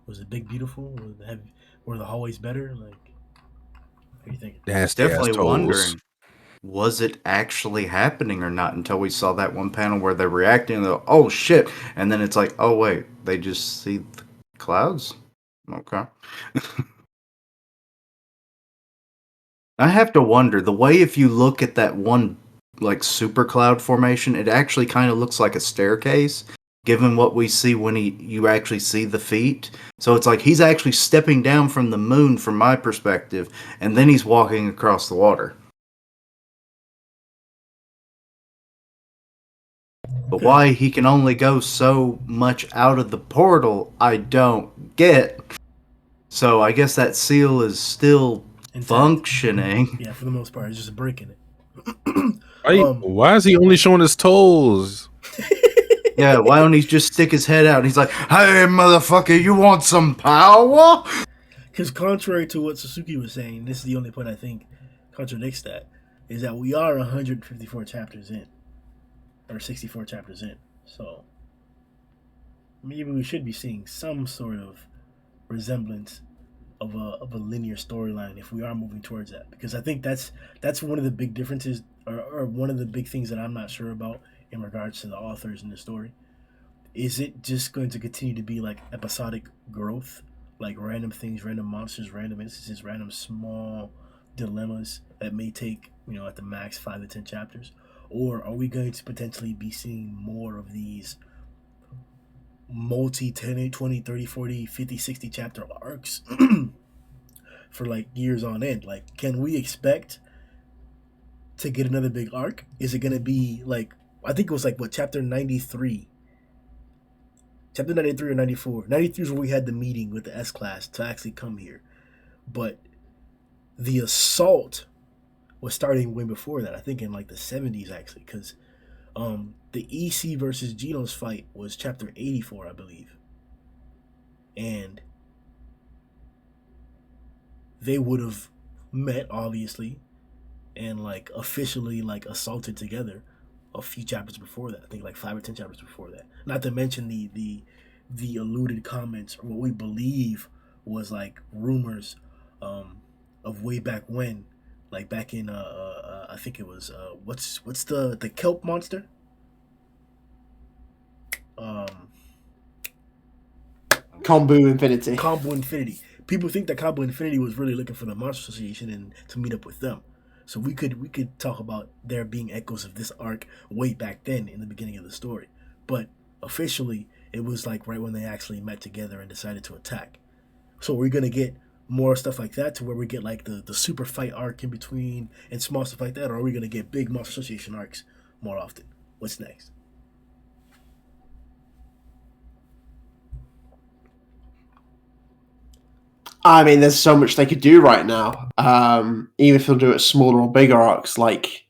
Was it big, beautiful? Were the hallways better? Like, what are you thinking? Nasty ass Definitely toes. wondering, was it actually happening or not until we saw that one panel where they're reacting and they're, oh shit, and then it's like, oh wait, they just see the clouds? Okay. I have to wonder, the way if you look at that one like super cloud formation, it actually kind of looks like a staircase, given what we see when you actually see the feet. So it's like he's actually stepping down from the moon from my perspective, and then he's walking across the water. But why he can only go so much out of the portal, I don't get. So I guess that seal is still Intact. functioning. Yeah, for the most part, it's just breaking it. Why is he only showing his toes? Yeah, why don't he just stick his head out and he's like, hey, motherfucker, you want some power? Because contrary to what Suzuki was saying, this is the only point I think contradicts that, is that we are 154 chapters in, or 64 chapters in. So maybe we should be seeing some sort of resemblance of a linear storyline if we are moving towards that. Because I think that's one of the big differences, or one of the big things that I'm not sure about in regards to the authors in the story. Is it just going to continue to be like episodic growth, like random things, random monsters, random instances, random small dilemmas that may take, at the max 5 to 10 chapters? Or are we going to potentially be seeing more of these multi 10, 20, 30, 40, 50, 60 chapter arcs for like years on end? Like, can we expect to get another big arc? Is it going to be like, I think it was like, what, chapter 93? Chapter 93 or 94. 93 is where we had the meeting with the S class to actually come here. But the assault was starting way before that. I think in like the 70s, actually. Because the EC versus Genos fight was chapter 84, I believe. And they would have met, obviously, and like officially like assaulted together a few chapters before that. I think like 5 or 10 chapters before that. Not to mention the alluded comments, or what we believe was like rumors of way back when, like back in I think it was what's the kelp monster? Combo Infinity. Combo Infinity. People think that Combo Infinity was really looking for the Monster Association and to meet up with them. So we could talk about there being echoes of this arc way back then in the beginning of the story. But officially, it was like right when they actually met together and decided to attack. So we're gonna get more stuff like that, to where we get like the super fight arc in between and small stuff like that, or are we gonna get big Monster Association arcs more often? What's next? I mean, there's so much they could do right now. Even if they'll do it smaller or bigger arcs, like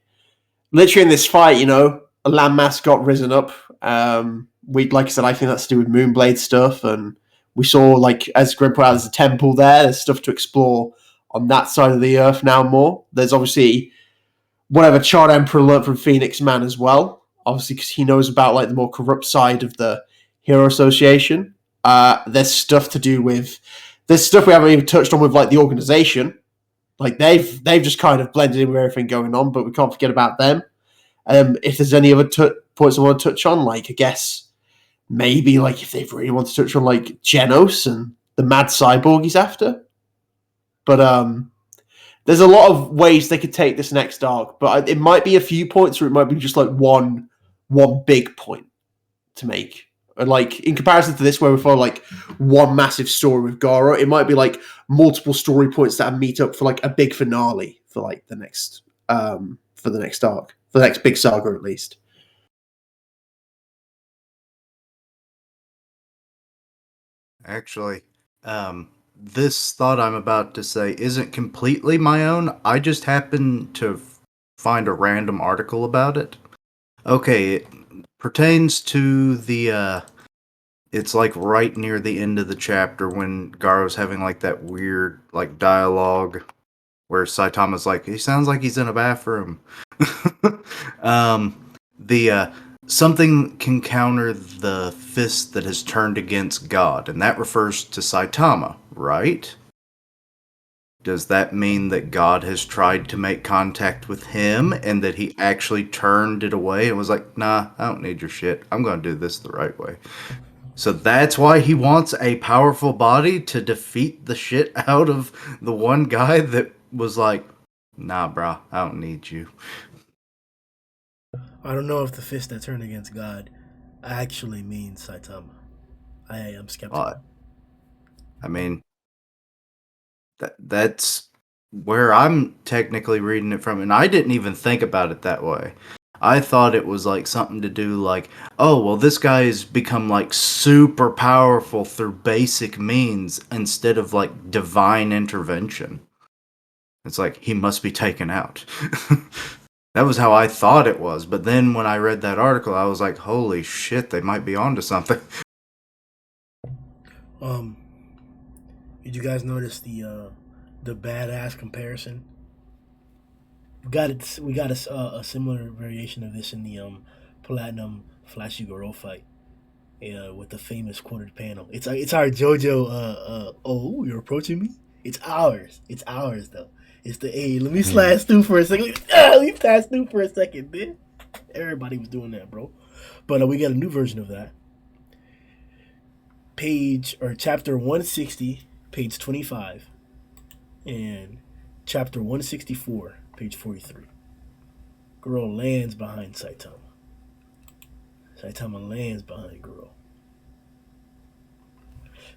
literally in this fight, a landmass got risen up. Like I said, I think that's to do with Moonblade stuff, and we saw, like, as Grimm put out, there's a temple there. There's stuff to explore on that side of the earth now more. There's obviously whatever Charred Emperor learned from Phoenix Man as well, obviously because he knows about like the more corrupt side of the Hero Association. There's stuff to do with. There's stuff we haven't even touched on with like the organization. Like they've just kind of blended in with everything going on, but we can't forget about them. If there's any other points I want to touch on, like I guess maybe like if they really want to touch on like Genos and the mad cyborg he's after. But there's a lot of ways they could take this next arc, but it might be a few points, or it might be just like one big point to make. Like in comparison to this, where we follow like one massive story with Garou, it might be like multiple story points that meet up for like a big finale for like the next arc, for the next big saga at least. Actually, this thought I'm about to say isn't completely my own. I just happened to find a random article about it. Okay, it pertains to the it's like right near the end of the chapter when Garou's having like that weird like dialogue where Saitama's like, he sounds like he's in a bathroom. The something can counter the fist that has turned against God, and that refers to Saitama, right? Does that mean that God has tried to make contact with him and that he actually turned it away and was like, nah, I don't need your shit. I'm going to do this the right way. So that's why he wants a powerful body to defeat the shit out of the one guy that was like, nah, brah, I don't need you. I don't know if the fist that turned against God actually means Saitama. I am skeptical. I mean, that's where I'm technically reading it from, and I didn't even think about it that way. I thought it was like something to do like, oh, well, this guy's become like super powerful through basic means instead of like divine intervention. It's like he must be taken out. That was how I thought it was, but then when I read that article, I was like, holy shit, they might be onto something. Did you guys notice the badass comparison? We got a similar variation of this in the Platinum Flashy Garou fight. With the famous quoted panel. It's our JoJo. Oh, you're approaching me. It's ours. It's ours though. It's the hey. Let me slide through for a second. Let me pass through for a second, man. Everybody was doing that, bro. But we got a new version of that. Chapter 160, page 25, and chapter 164, page 43. Girl lands behind Saitama. Saitama lands behind Garou.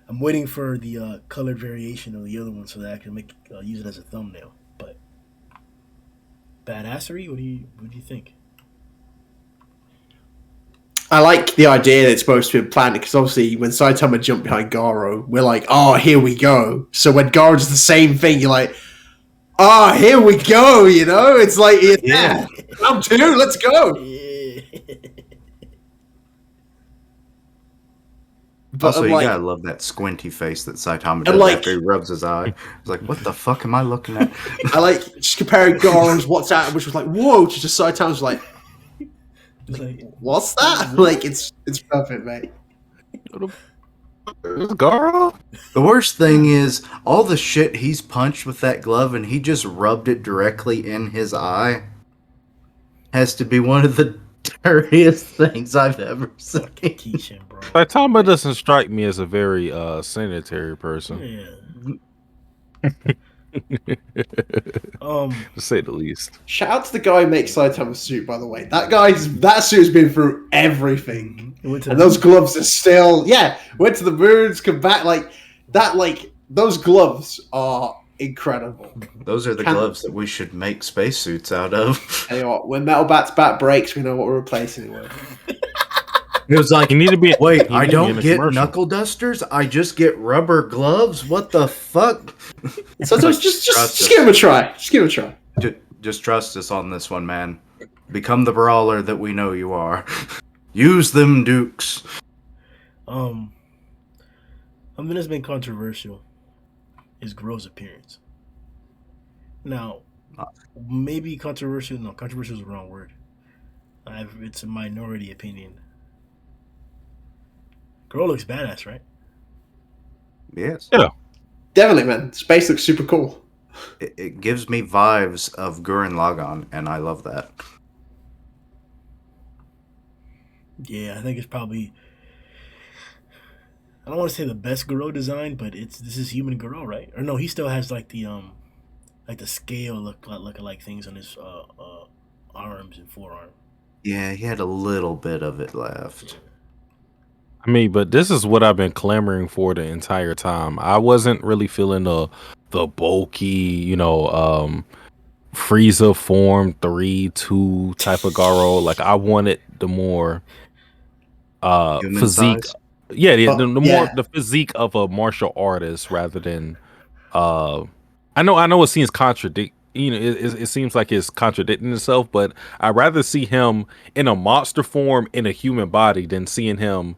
I'm waiting for the colored variation of the other one so that I can use it as a thumbnail. But badassery, what do you think? I like the idea that it's supposed to be planned because obviously when Saitama jumped behind Garou, we're like, oh, here we go. So when Garou does the same thing, you're like, oh, here we go. You know, it's like, yeah, round two, let's go. But also, you gotta love that squinty face that Saitama does after he rubs his eye. It's like, what the fuck am I looking at? I like just comparing Garou's WhatsApp, which was like, whoa, to just Saitama's like, what's that? Like, it's perfect, mate. Garou? The worst thing is, all the shit he's punched with that glove and he just rubbed it directly in his eye has to be one of the dirtiest things I've ever seen. Keishan, bro. Saitama doesn't strike me as a very sanitary person. Yeah. To say the least. Shout out to the guy who makes Saitama's suit, by the way. That suit's been through everything. And those gloves are still went to the moons, come back those gloves are incredible. Those are the gloves that we should make spacesuits out of. Tell you what, when Metal Bat's bat breaks, we know what we're replacing it with. It was like, you need to be. Wait, I don't get knuckle dusters. I just get rubber gloves. What the fuck? So just give him a try. Just give him a try. Just trust us on this one, man. Become the brawler that we know you are. Use them, Dukes. Something that's been controversial is Garou's appearance. Now, maybe controversial. No, controversial is the wrong word. It's a minority opinion. Garou looks badass, right? Yes. Yeah. Definitely, man. Space looks super cool. It gives me vibes of Gurren Lagann, and I love that. Yeah, I think it's probably. I don't want to say the best Garou design, but this is human Garou, right? Or no, he still has like the scale look-alike things on his arms and forearm. Yeah, he had a little bit of it left. I mean, but this is what I've been clamoring for the entire time. I wasn't really feeling the bulky, Frieza form 3-2 type of Garou. Like I wanted the more Human physique. size? Yeah, more the physique of a martial artist rather than I know it seems contradict. It seems like it's contradicting itself, but I'd rather see him in a monster form in a human body than seeing him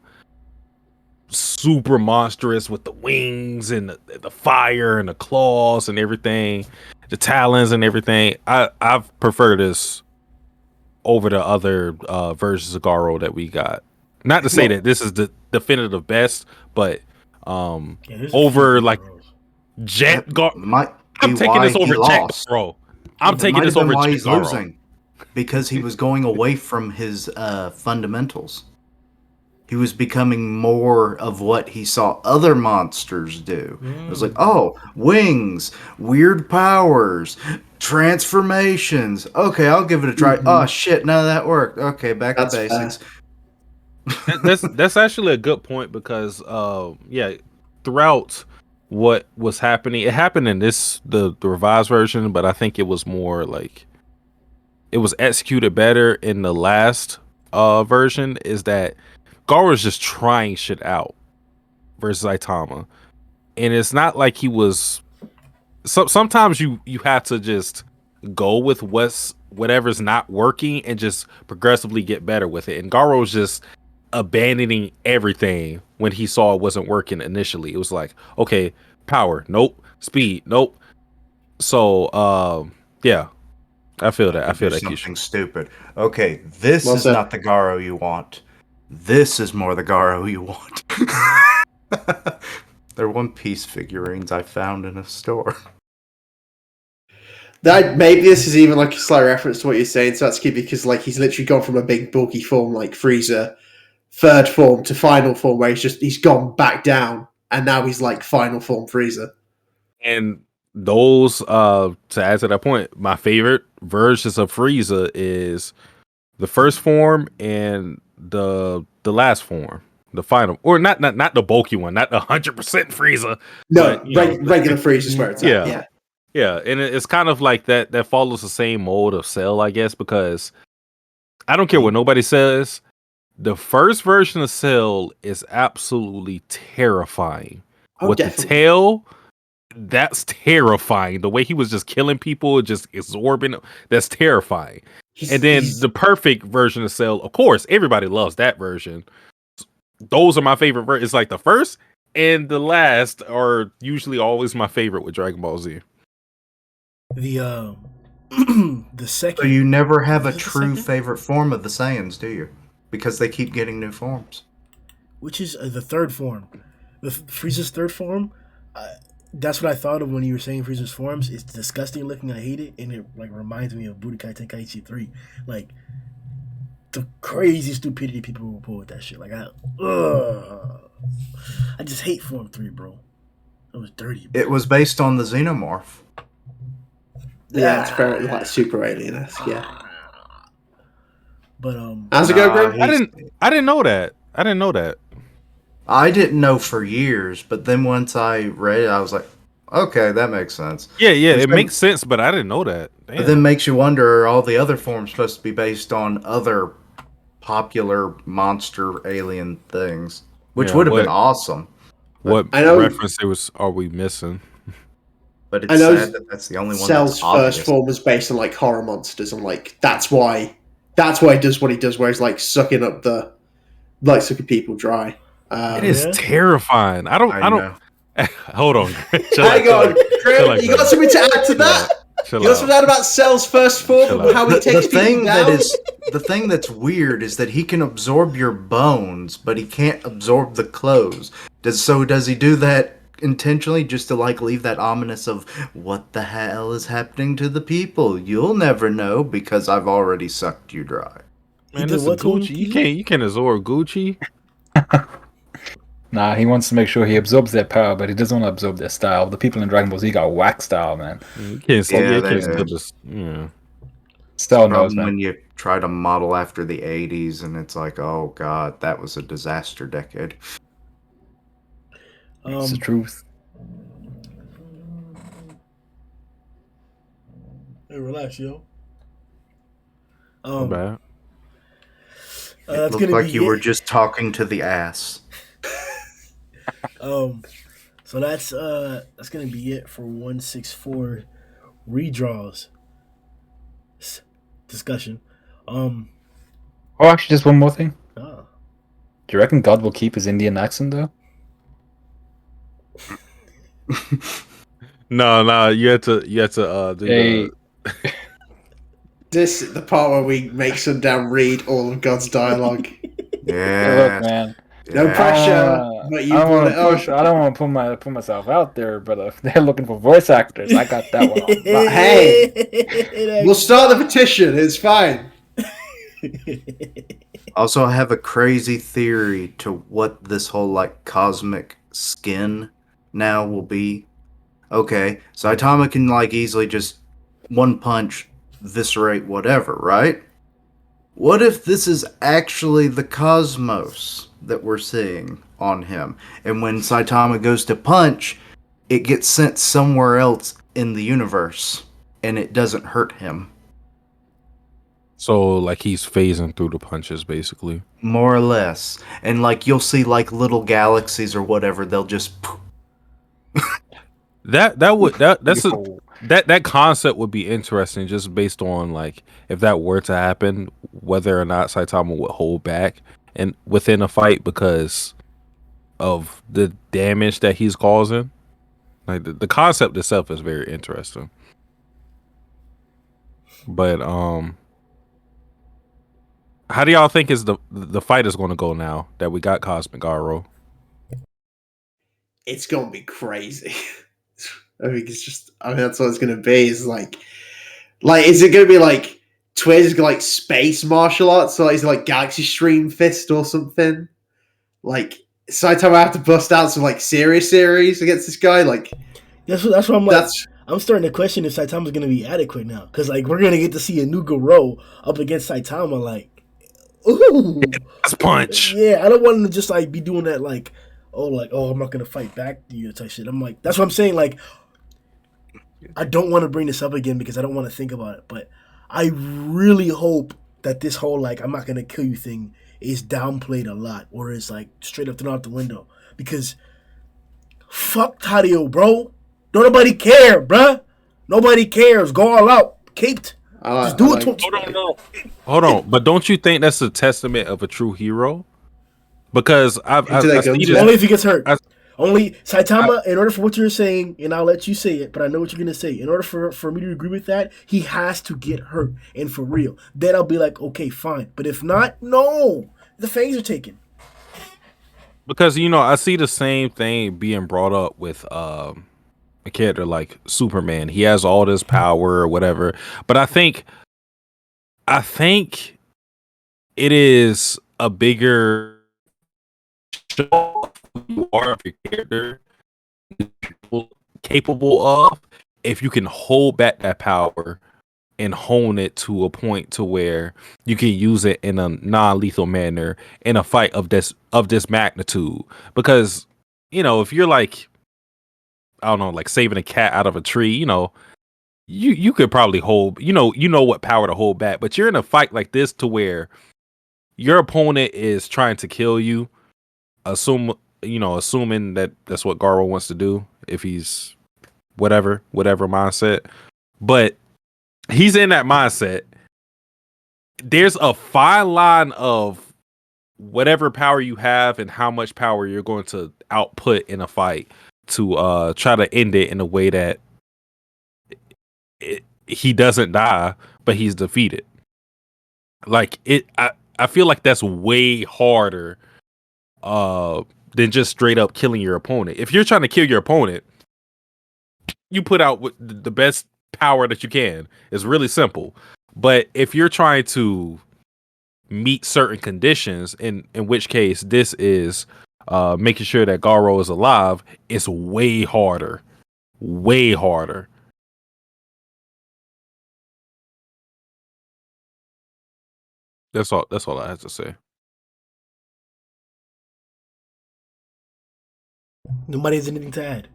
super monstrous with the wings and the fire and the claws and everything, the talons and everything. I prefer this over the other versions of Garou that we got. Not to say that this is the definitive best, but there's a over few like girls. Jet That might be I'm taking why this he over Jet lost. Garou. I'm That taking might this have been over why Jet he's Garou. losing. Because he was going away from his fundamentals. He was becoming more of what he saw other monsters do. It was like, oh, wings, weird powers, transformations. Okay, I'll give it a try. Oh shit, none of that worked. Okay, back That's to basics. That's actually a good point because yeah, throughout what was happening, it happened in the revised version, but I think it was more like it was executed better in the last version. Is that Gar was just trying shit out versus Saitama, and it's not like he was. Sometimes you have to just go with whatever's not working and just progressively get better with it. And Garo was just abandoning everything when he saw it wasn't working initially. It was like, okay, power, nope, speed, nope. So yeah, I feel that. I feel Do that, something Keisha. stupid. Okay, this Well is said. not the Garo you want. This is more the Garo you want. They're One Piece figurines I found in a store. That maybe this is even like a slight reference to what you're saying, so that's key because like he's literally gone from a big bulky form like Frieza, third form to final form where he's gone back down and now he's like final form Frieza. And those to add to that point, my favorite versions of Frieza is the first form and the last form, the final, or not the bulky one, not the 100% Frieza, No, but you know, regular Frieza's where it's at. yeah, yeah, and it's kind of like that follows the same mold of Cell, I guess, because I don't care what nobody says. The first version of Cell is absolutely terrifying. Oh, With definitely. the tail, that's terrifying. The way he was just killing people, just absorbing, that's terrifying. And then the perfect version of Cell, of course, everybody loves that version. Those are my favorite versions. It's like the first and the last are usually always my favorite with Dragon Ball Z. The the second. So you never have a Is it the true second? favorite form of the Saiyans, do you? Because they keep getting new forms. Which is the third form. The Frieza's third form. That's what I thought of when you were saying Frieza's forms. It's disgusting looking. I hate it, and it like reminds me of Budokai Tenkaichi 3. Like the crazy stupidity people will pull with that shit. Like I just hate Form 3, bro. It was dirty. Bro. It was based on the Xenomorph. Yeah, it's very like super alien-esque, yeah. But How's it go, Grimm? I didn't know that. I didn't know that. I didn't know for years, but then once I read it, I was like, okay, that makes sense. Yeah, it then, makes sense, but I didn't know that. Damn. But then makes you wonder, are all the other forms supposed to be based on other popular monster alien things? Which Yeah, would have been awesome. What references are we missing? But it's sad that that's the only one Cell's that's obvious. first form was based on like horror monsters, and like that's why he does what he does, where he's like sucking people dry. It is terrifying. I don't. Hold on. Hang on, Grimm, you got something to add to that? You got something to add about Cell's first form and how he takes people down? The thing that's weird is that he can absorb your bones, but he can't absorb the clothes. Does he do that intentionally just to like leave that ominous of what the hell is happening to the people? You'll never know because I've already sucked you dry. Man, this is Gucci. You can't absorb Gucci. Nah, he wants to make sure he absorbs their power, but he doesn't want to absorb their style. The people in Dragon Ball Z got whack style, man. You can't see. Yeah. Style knows, man. When you try to model after the 80s and it's like, oh god, that was a disaster decade. It's the truth. Hey, relax, yo. Bad. It looked like you were just talking to the ass. So that's gonna be it for 164 redraws discussion. Oh, actually, just one more thing. Do you reckon God will keep his Indian accent though? No, you had to do This is the part where we make Sundown read all of God's dialogue. Yeah. Look, man. No Yeah. pressure, but you brought it up. I don't want to put myself out there, but if they're looking for voice actors, I got that one on. But hey, we'll start the petition. It's fine. Also, I have a crazy theory to what this whole like cosmic skin now will be. Okay, Saitama can like easily just one punch viscerate whatever, right? What if this is actually the cosmos that we're seeing on him? And when Saitama goes to punch, it gets sent somewhere else in the universe and it doesn't hurt him. So like he's phasing through the punches, basically. More or less. And like you'll see like little galaxies or whatever, they'll just That concept would be interesting, just based on like if that were to happen, whether or not Saitama would hold back and within a fight because of the damage that he's causing. Like the concept itself is very interesting. But how do y'all think is the fight is going to go now that we got Cosmic Garou? It's gonna be crazy. I think that's what it's gonna be. Is like, is it gonna be like Twitch is like space martial arts, or is it like Galaxy Stream Fist or something? Like Saitama have to bust out some like serious series against this guy. Like that's what I'm like. I'm starting to question if Saitama's gonna be adequate now, because like we're gonna get to see a new Garou up against Saitama. Like, ooh, Let's punch. Yeah, I don't want him to just like be doing that like, oh, I'm not gonna fight back to you type shit. I'm like, that's what I'm saying. Like, I don't want to bring this up again because I don't want to think about it, but I really hope that this whole like I'm not gonna kill you thing is downplayed a lot, or is like straight up thrown out the window, because fuck Tadio, bro. Don't nobody care, bruh. Nobody cares. Go all out. Caped. Just do it. Hold on. But don't you think that's a testament of a true hero? Because I see only if he gets hurt. Only Saitama, in order for what you're saying, and I'll let you say it, but I know what you're going to say. In order for me to agree with that, he has to get hurt, and for real. Then I'll be like, okay, fine. But if not, no. The fangs are taken. Because, I see the same thing being brought up with a character like Superman. He has all this power or whatever. But I think it is a bigger show of who you are, of your character, capable of, if you can hold back that power and hone it to a point to where you can use it in a non-lethal manner in a fight of this magnitude. Because if you're like, I don't know, like saving a cat out of a tree, you could probably hold, what power to hold back. But you're in a fight like this to where your opponent is trying to kill you, assuming that that's what Garou wants to do, if he's whatever mindset. But he's in that mindset. There's a fine line of whatever power you have and how much power you're going to output in a fight to try to end it in a way that he doesn't die, but he's defeated. Like I feel like that's way harder than just straight up killing your opponent. If you're trying to kill your opponent, you put out the best power that you can. It's really simple. But if you're trying to meet certain conditions, in which case this is making sure that Garou is alive, it's way harder. Way harder. That's all I have to say. Nobody has anything to add.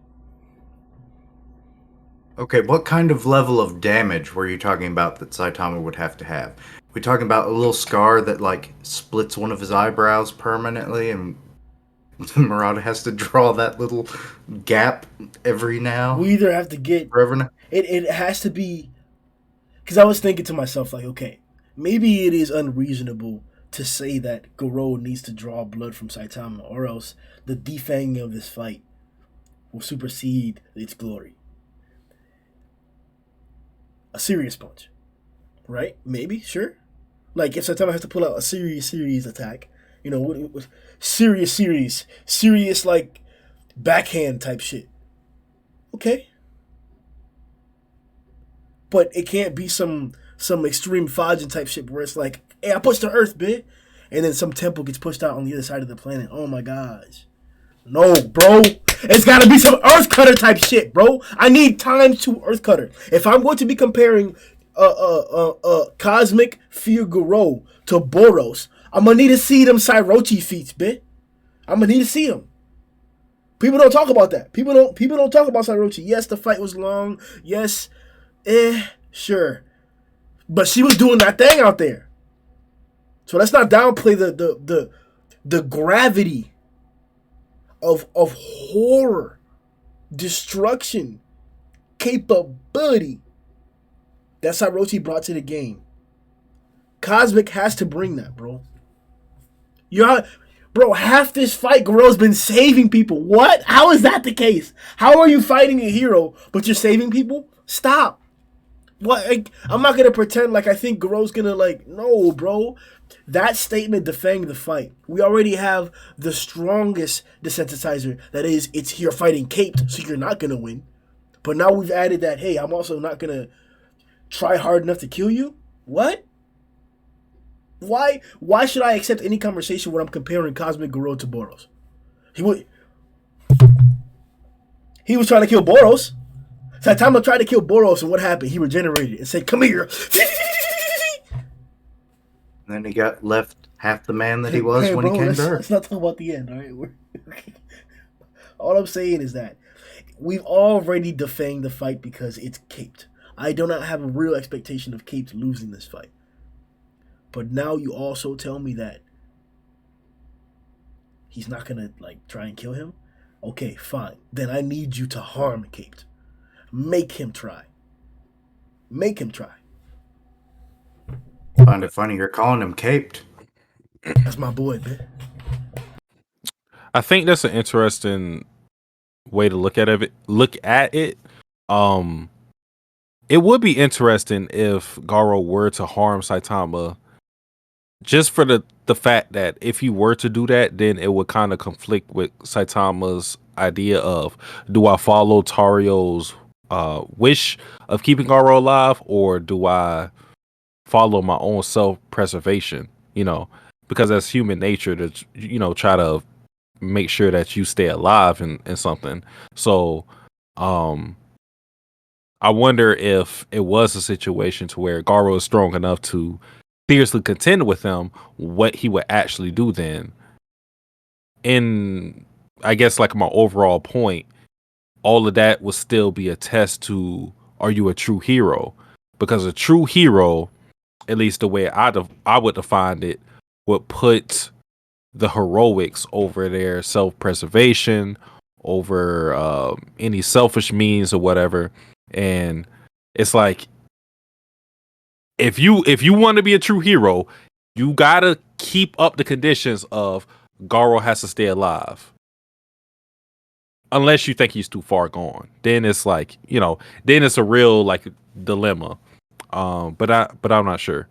Okay, what kind of level of damage were you talking about that Saitama would have to have? We talking about a little scar that like splits one of his eyebrows permanently, and Murata has to draw that little gap every now. We either have to get forever now. It has to be, because I was thinking to myself like, okay, maybe it is unreasonable to say that Garou needs to draw blood from Saitama, or else the defanging of this fight will supersede its glory. A serious punch. right? Maybe, sure. Like if Saitama has to pull out a serious attack, what serious like backhand type shit. Okay, but it can't be some extreme Fajin type shit where it's like, hey, I pushed the earth, bitch, and then some temple gets pushed out on the other side of the planet. Oh my gosh. No, bro. It's got to be some Earth Cutter type shit, bro. I need times 2 Earth Cutter. If I'm going to be comparing Cosmic Figaro to Boros, I'm going to need to see them Sairochi feats, bitch. I'm going to need to see them. People don't talk about that. People don't talk about Sairochi. Yes, the fight was long. Yes, sure. But she was doing that thing out there. So let's not downplay the gravity of horror, destruction, capability that Sairochi brought to the game. Cosmic has to bring that, bro. Bro, half this fight, Garou's been saving people. What? How is that the case? How are you fighting a hero, but you're saving people? Stop. What? I'm not gonna pretend like I think Garou's gonna no, bro. That statement defending the fight. We already have the strongest desensitizer. That is, you're fighting caped, so you're not gonna win. But now we've added that, hey, I'm also not gonna try hard enough to kill you. What? Why should I accept any conversation when I'm comparing Cosmic Garou to Boros? He was trying to kill Boros. Saitama tried to kill Boros, and what happened? He regenerated and said, "Come here." And then he got left half the man that he was when he came to Earth. Let's not talk about the end, all right? All I'm saying is that we've already defanged the fight because it's caped. I do not have a real expectation of Caped losing this fight. But now you also tell me that he's not going to try and kill him? Okay, fine. Then I need you to harm Caped. Make him try. Make him try. Find it funny you're calling him caped. That's my boy, man. I think that's an interesting way to look at it. It would be interesting if Garou were to harm Saitama, just for the fact that if he were to do that, then it would kind of conflict with Saitama's idea of, do I follow Tario's wish of keeping Garou alive, or do I follow my own self-preservation? Because that's human nature to try to make sure that you stay alive and something. So I wonder if it was a situation to where Garou is strong enough to fiercely contend with him, what he would actually do then. And I guess my overall point, all of that would still be a test to, are you a true hero? Because a true hero, at least the way I would define it, would put the heroics over their self-preservation, over any selfish means or whatever. And it's like, if you want to be a true hero, you gotta keep up the conditions of Garou has to stay alive. Unless you think he's too far gone, then it's then it's a real dilemma. But I'm not sure.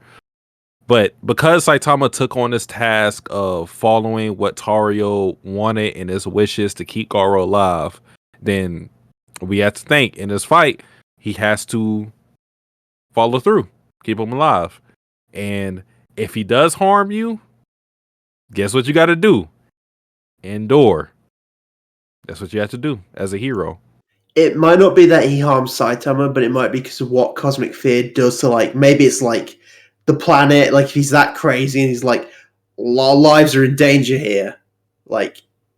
But because Saitama took on this task of following what Tario wanted and his wishes to keep Garou alive, then we have to think in this fight he has to follow through, keep him alive. And if he does harm you, guess what you got to do? Endure. That's what you have to do as a hero. It might not be that he harms Saitama, but it might be because of what Cosmic Fear does to maybe it's the planet, if he's that crazy and he's our lives are in danger here.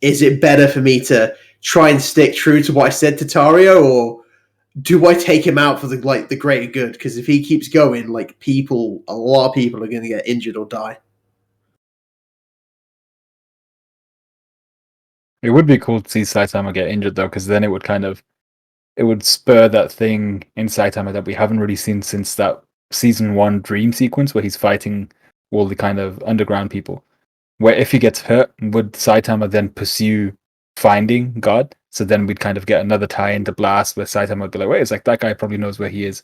Is it better for me to try and stick true to what I said to Tario, or do I take him out for the greater good? Because if he keeps going, a lot of people are going to get injured or die. It would be cool to see Saitama get injured though, because then it would spur that thing in Saitama that we haven't really seen since that season 1 dream sequence where he's fighting all the kind of underground people. Where if he gets hurt, would Saitama then pursue finding God? So then we'd kind of get another tie into Blast where Saitama would be like, wait, it's that guy probably knows where he is.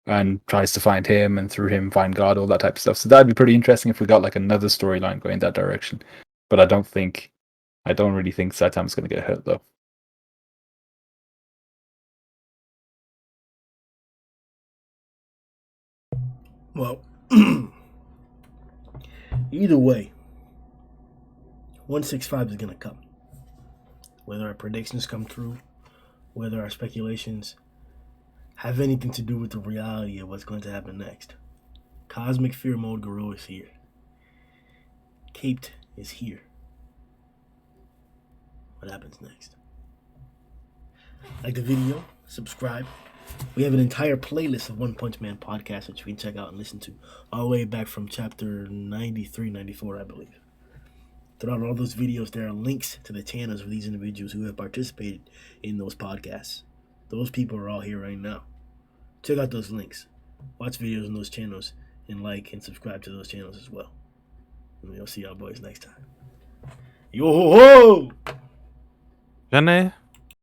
and tries to find him, and through him find God, all that type of stuff. So that'd be pretty interesting if we got like another storyline going that direction. But I don't really think Saitama's going to get hurt though. Well, either way, 165 is going to come. Whether our predictions come true, whether our speculations have anything to do with the reality of what's going to happen next. Cosmic Fear Mode Garou is here. Caped is here. What happens next? Like the video, subscribe. We have an entire playlist of One Punch Man podcasts which you can check out and listen to all the way back from chapter 93, 94, I believe. Throughout all those videos, there are links to the channels of these individuals who have participated in those podcasts. Those people are all here right now. Check out those links. Watch videos on those channels and like and subscribe to those channels as well. And we'll see y'all boys next time. Yo ho ho! Jane?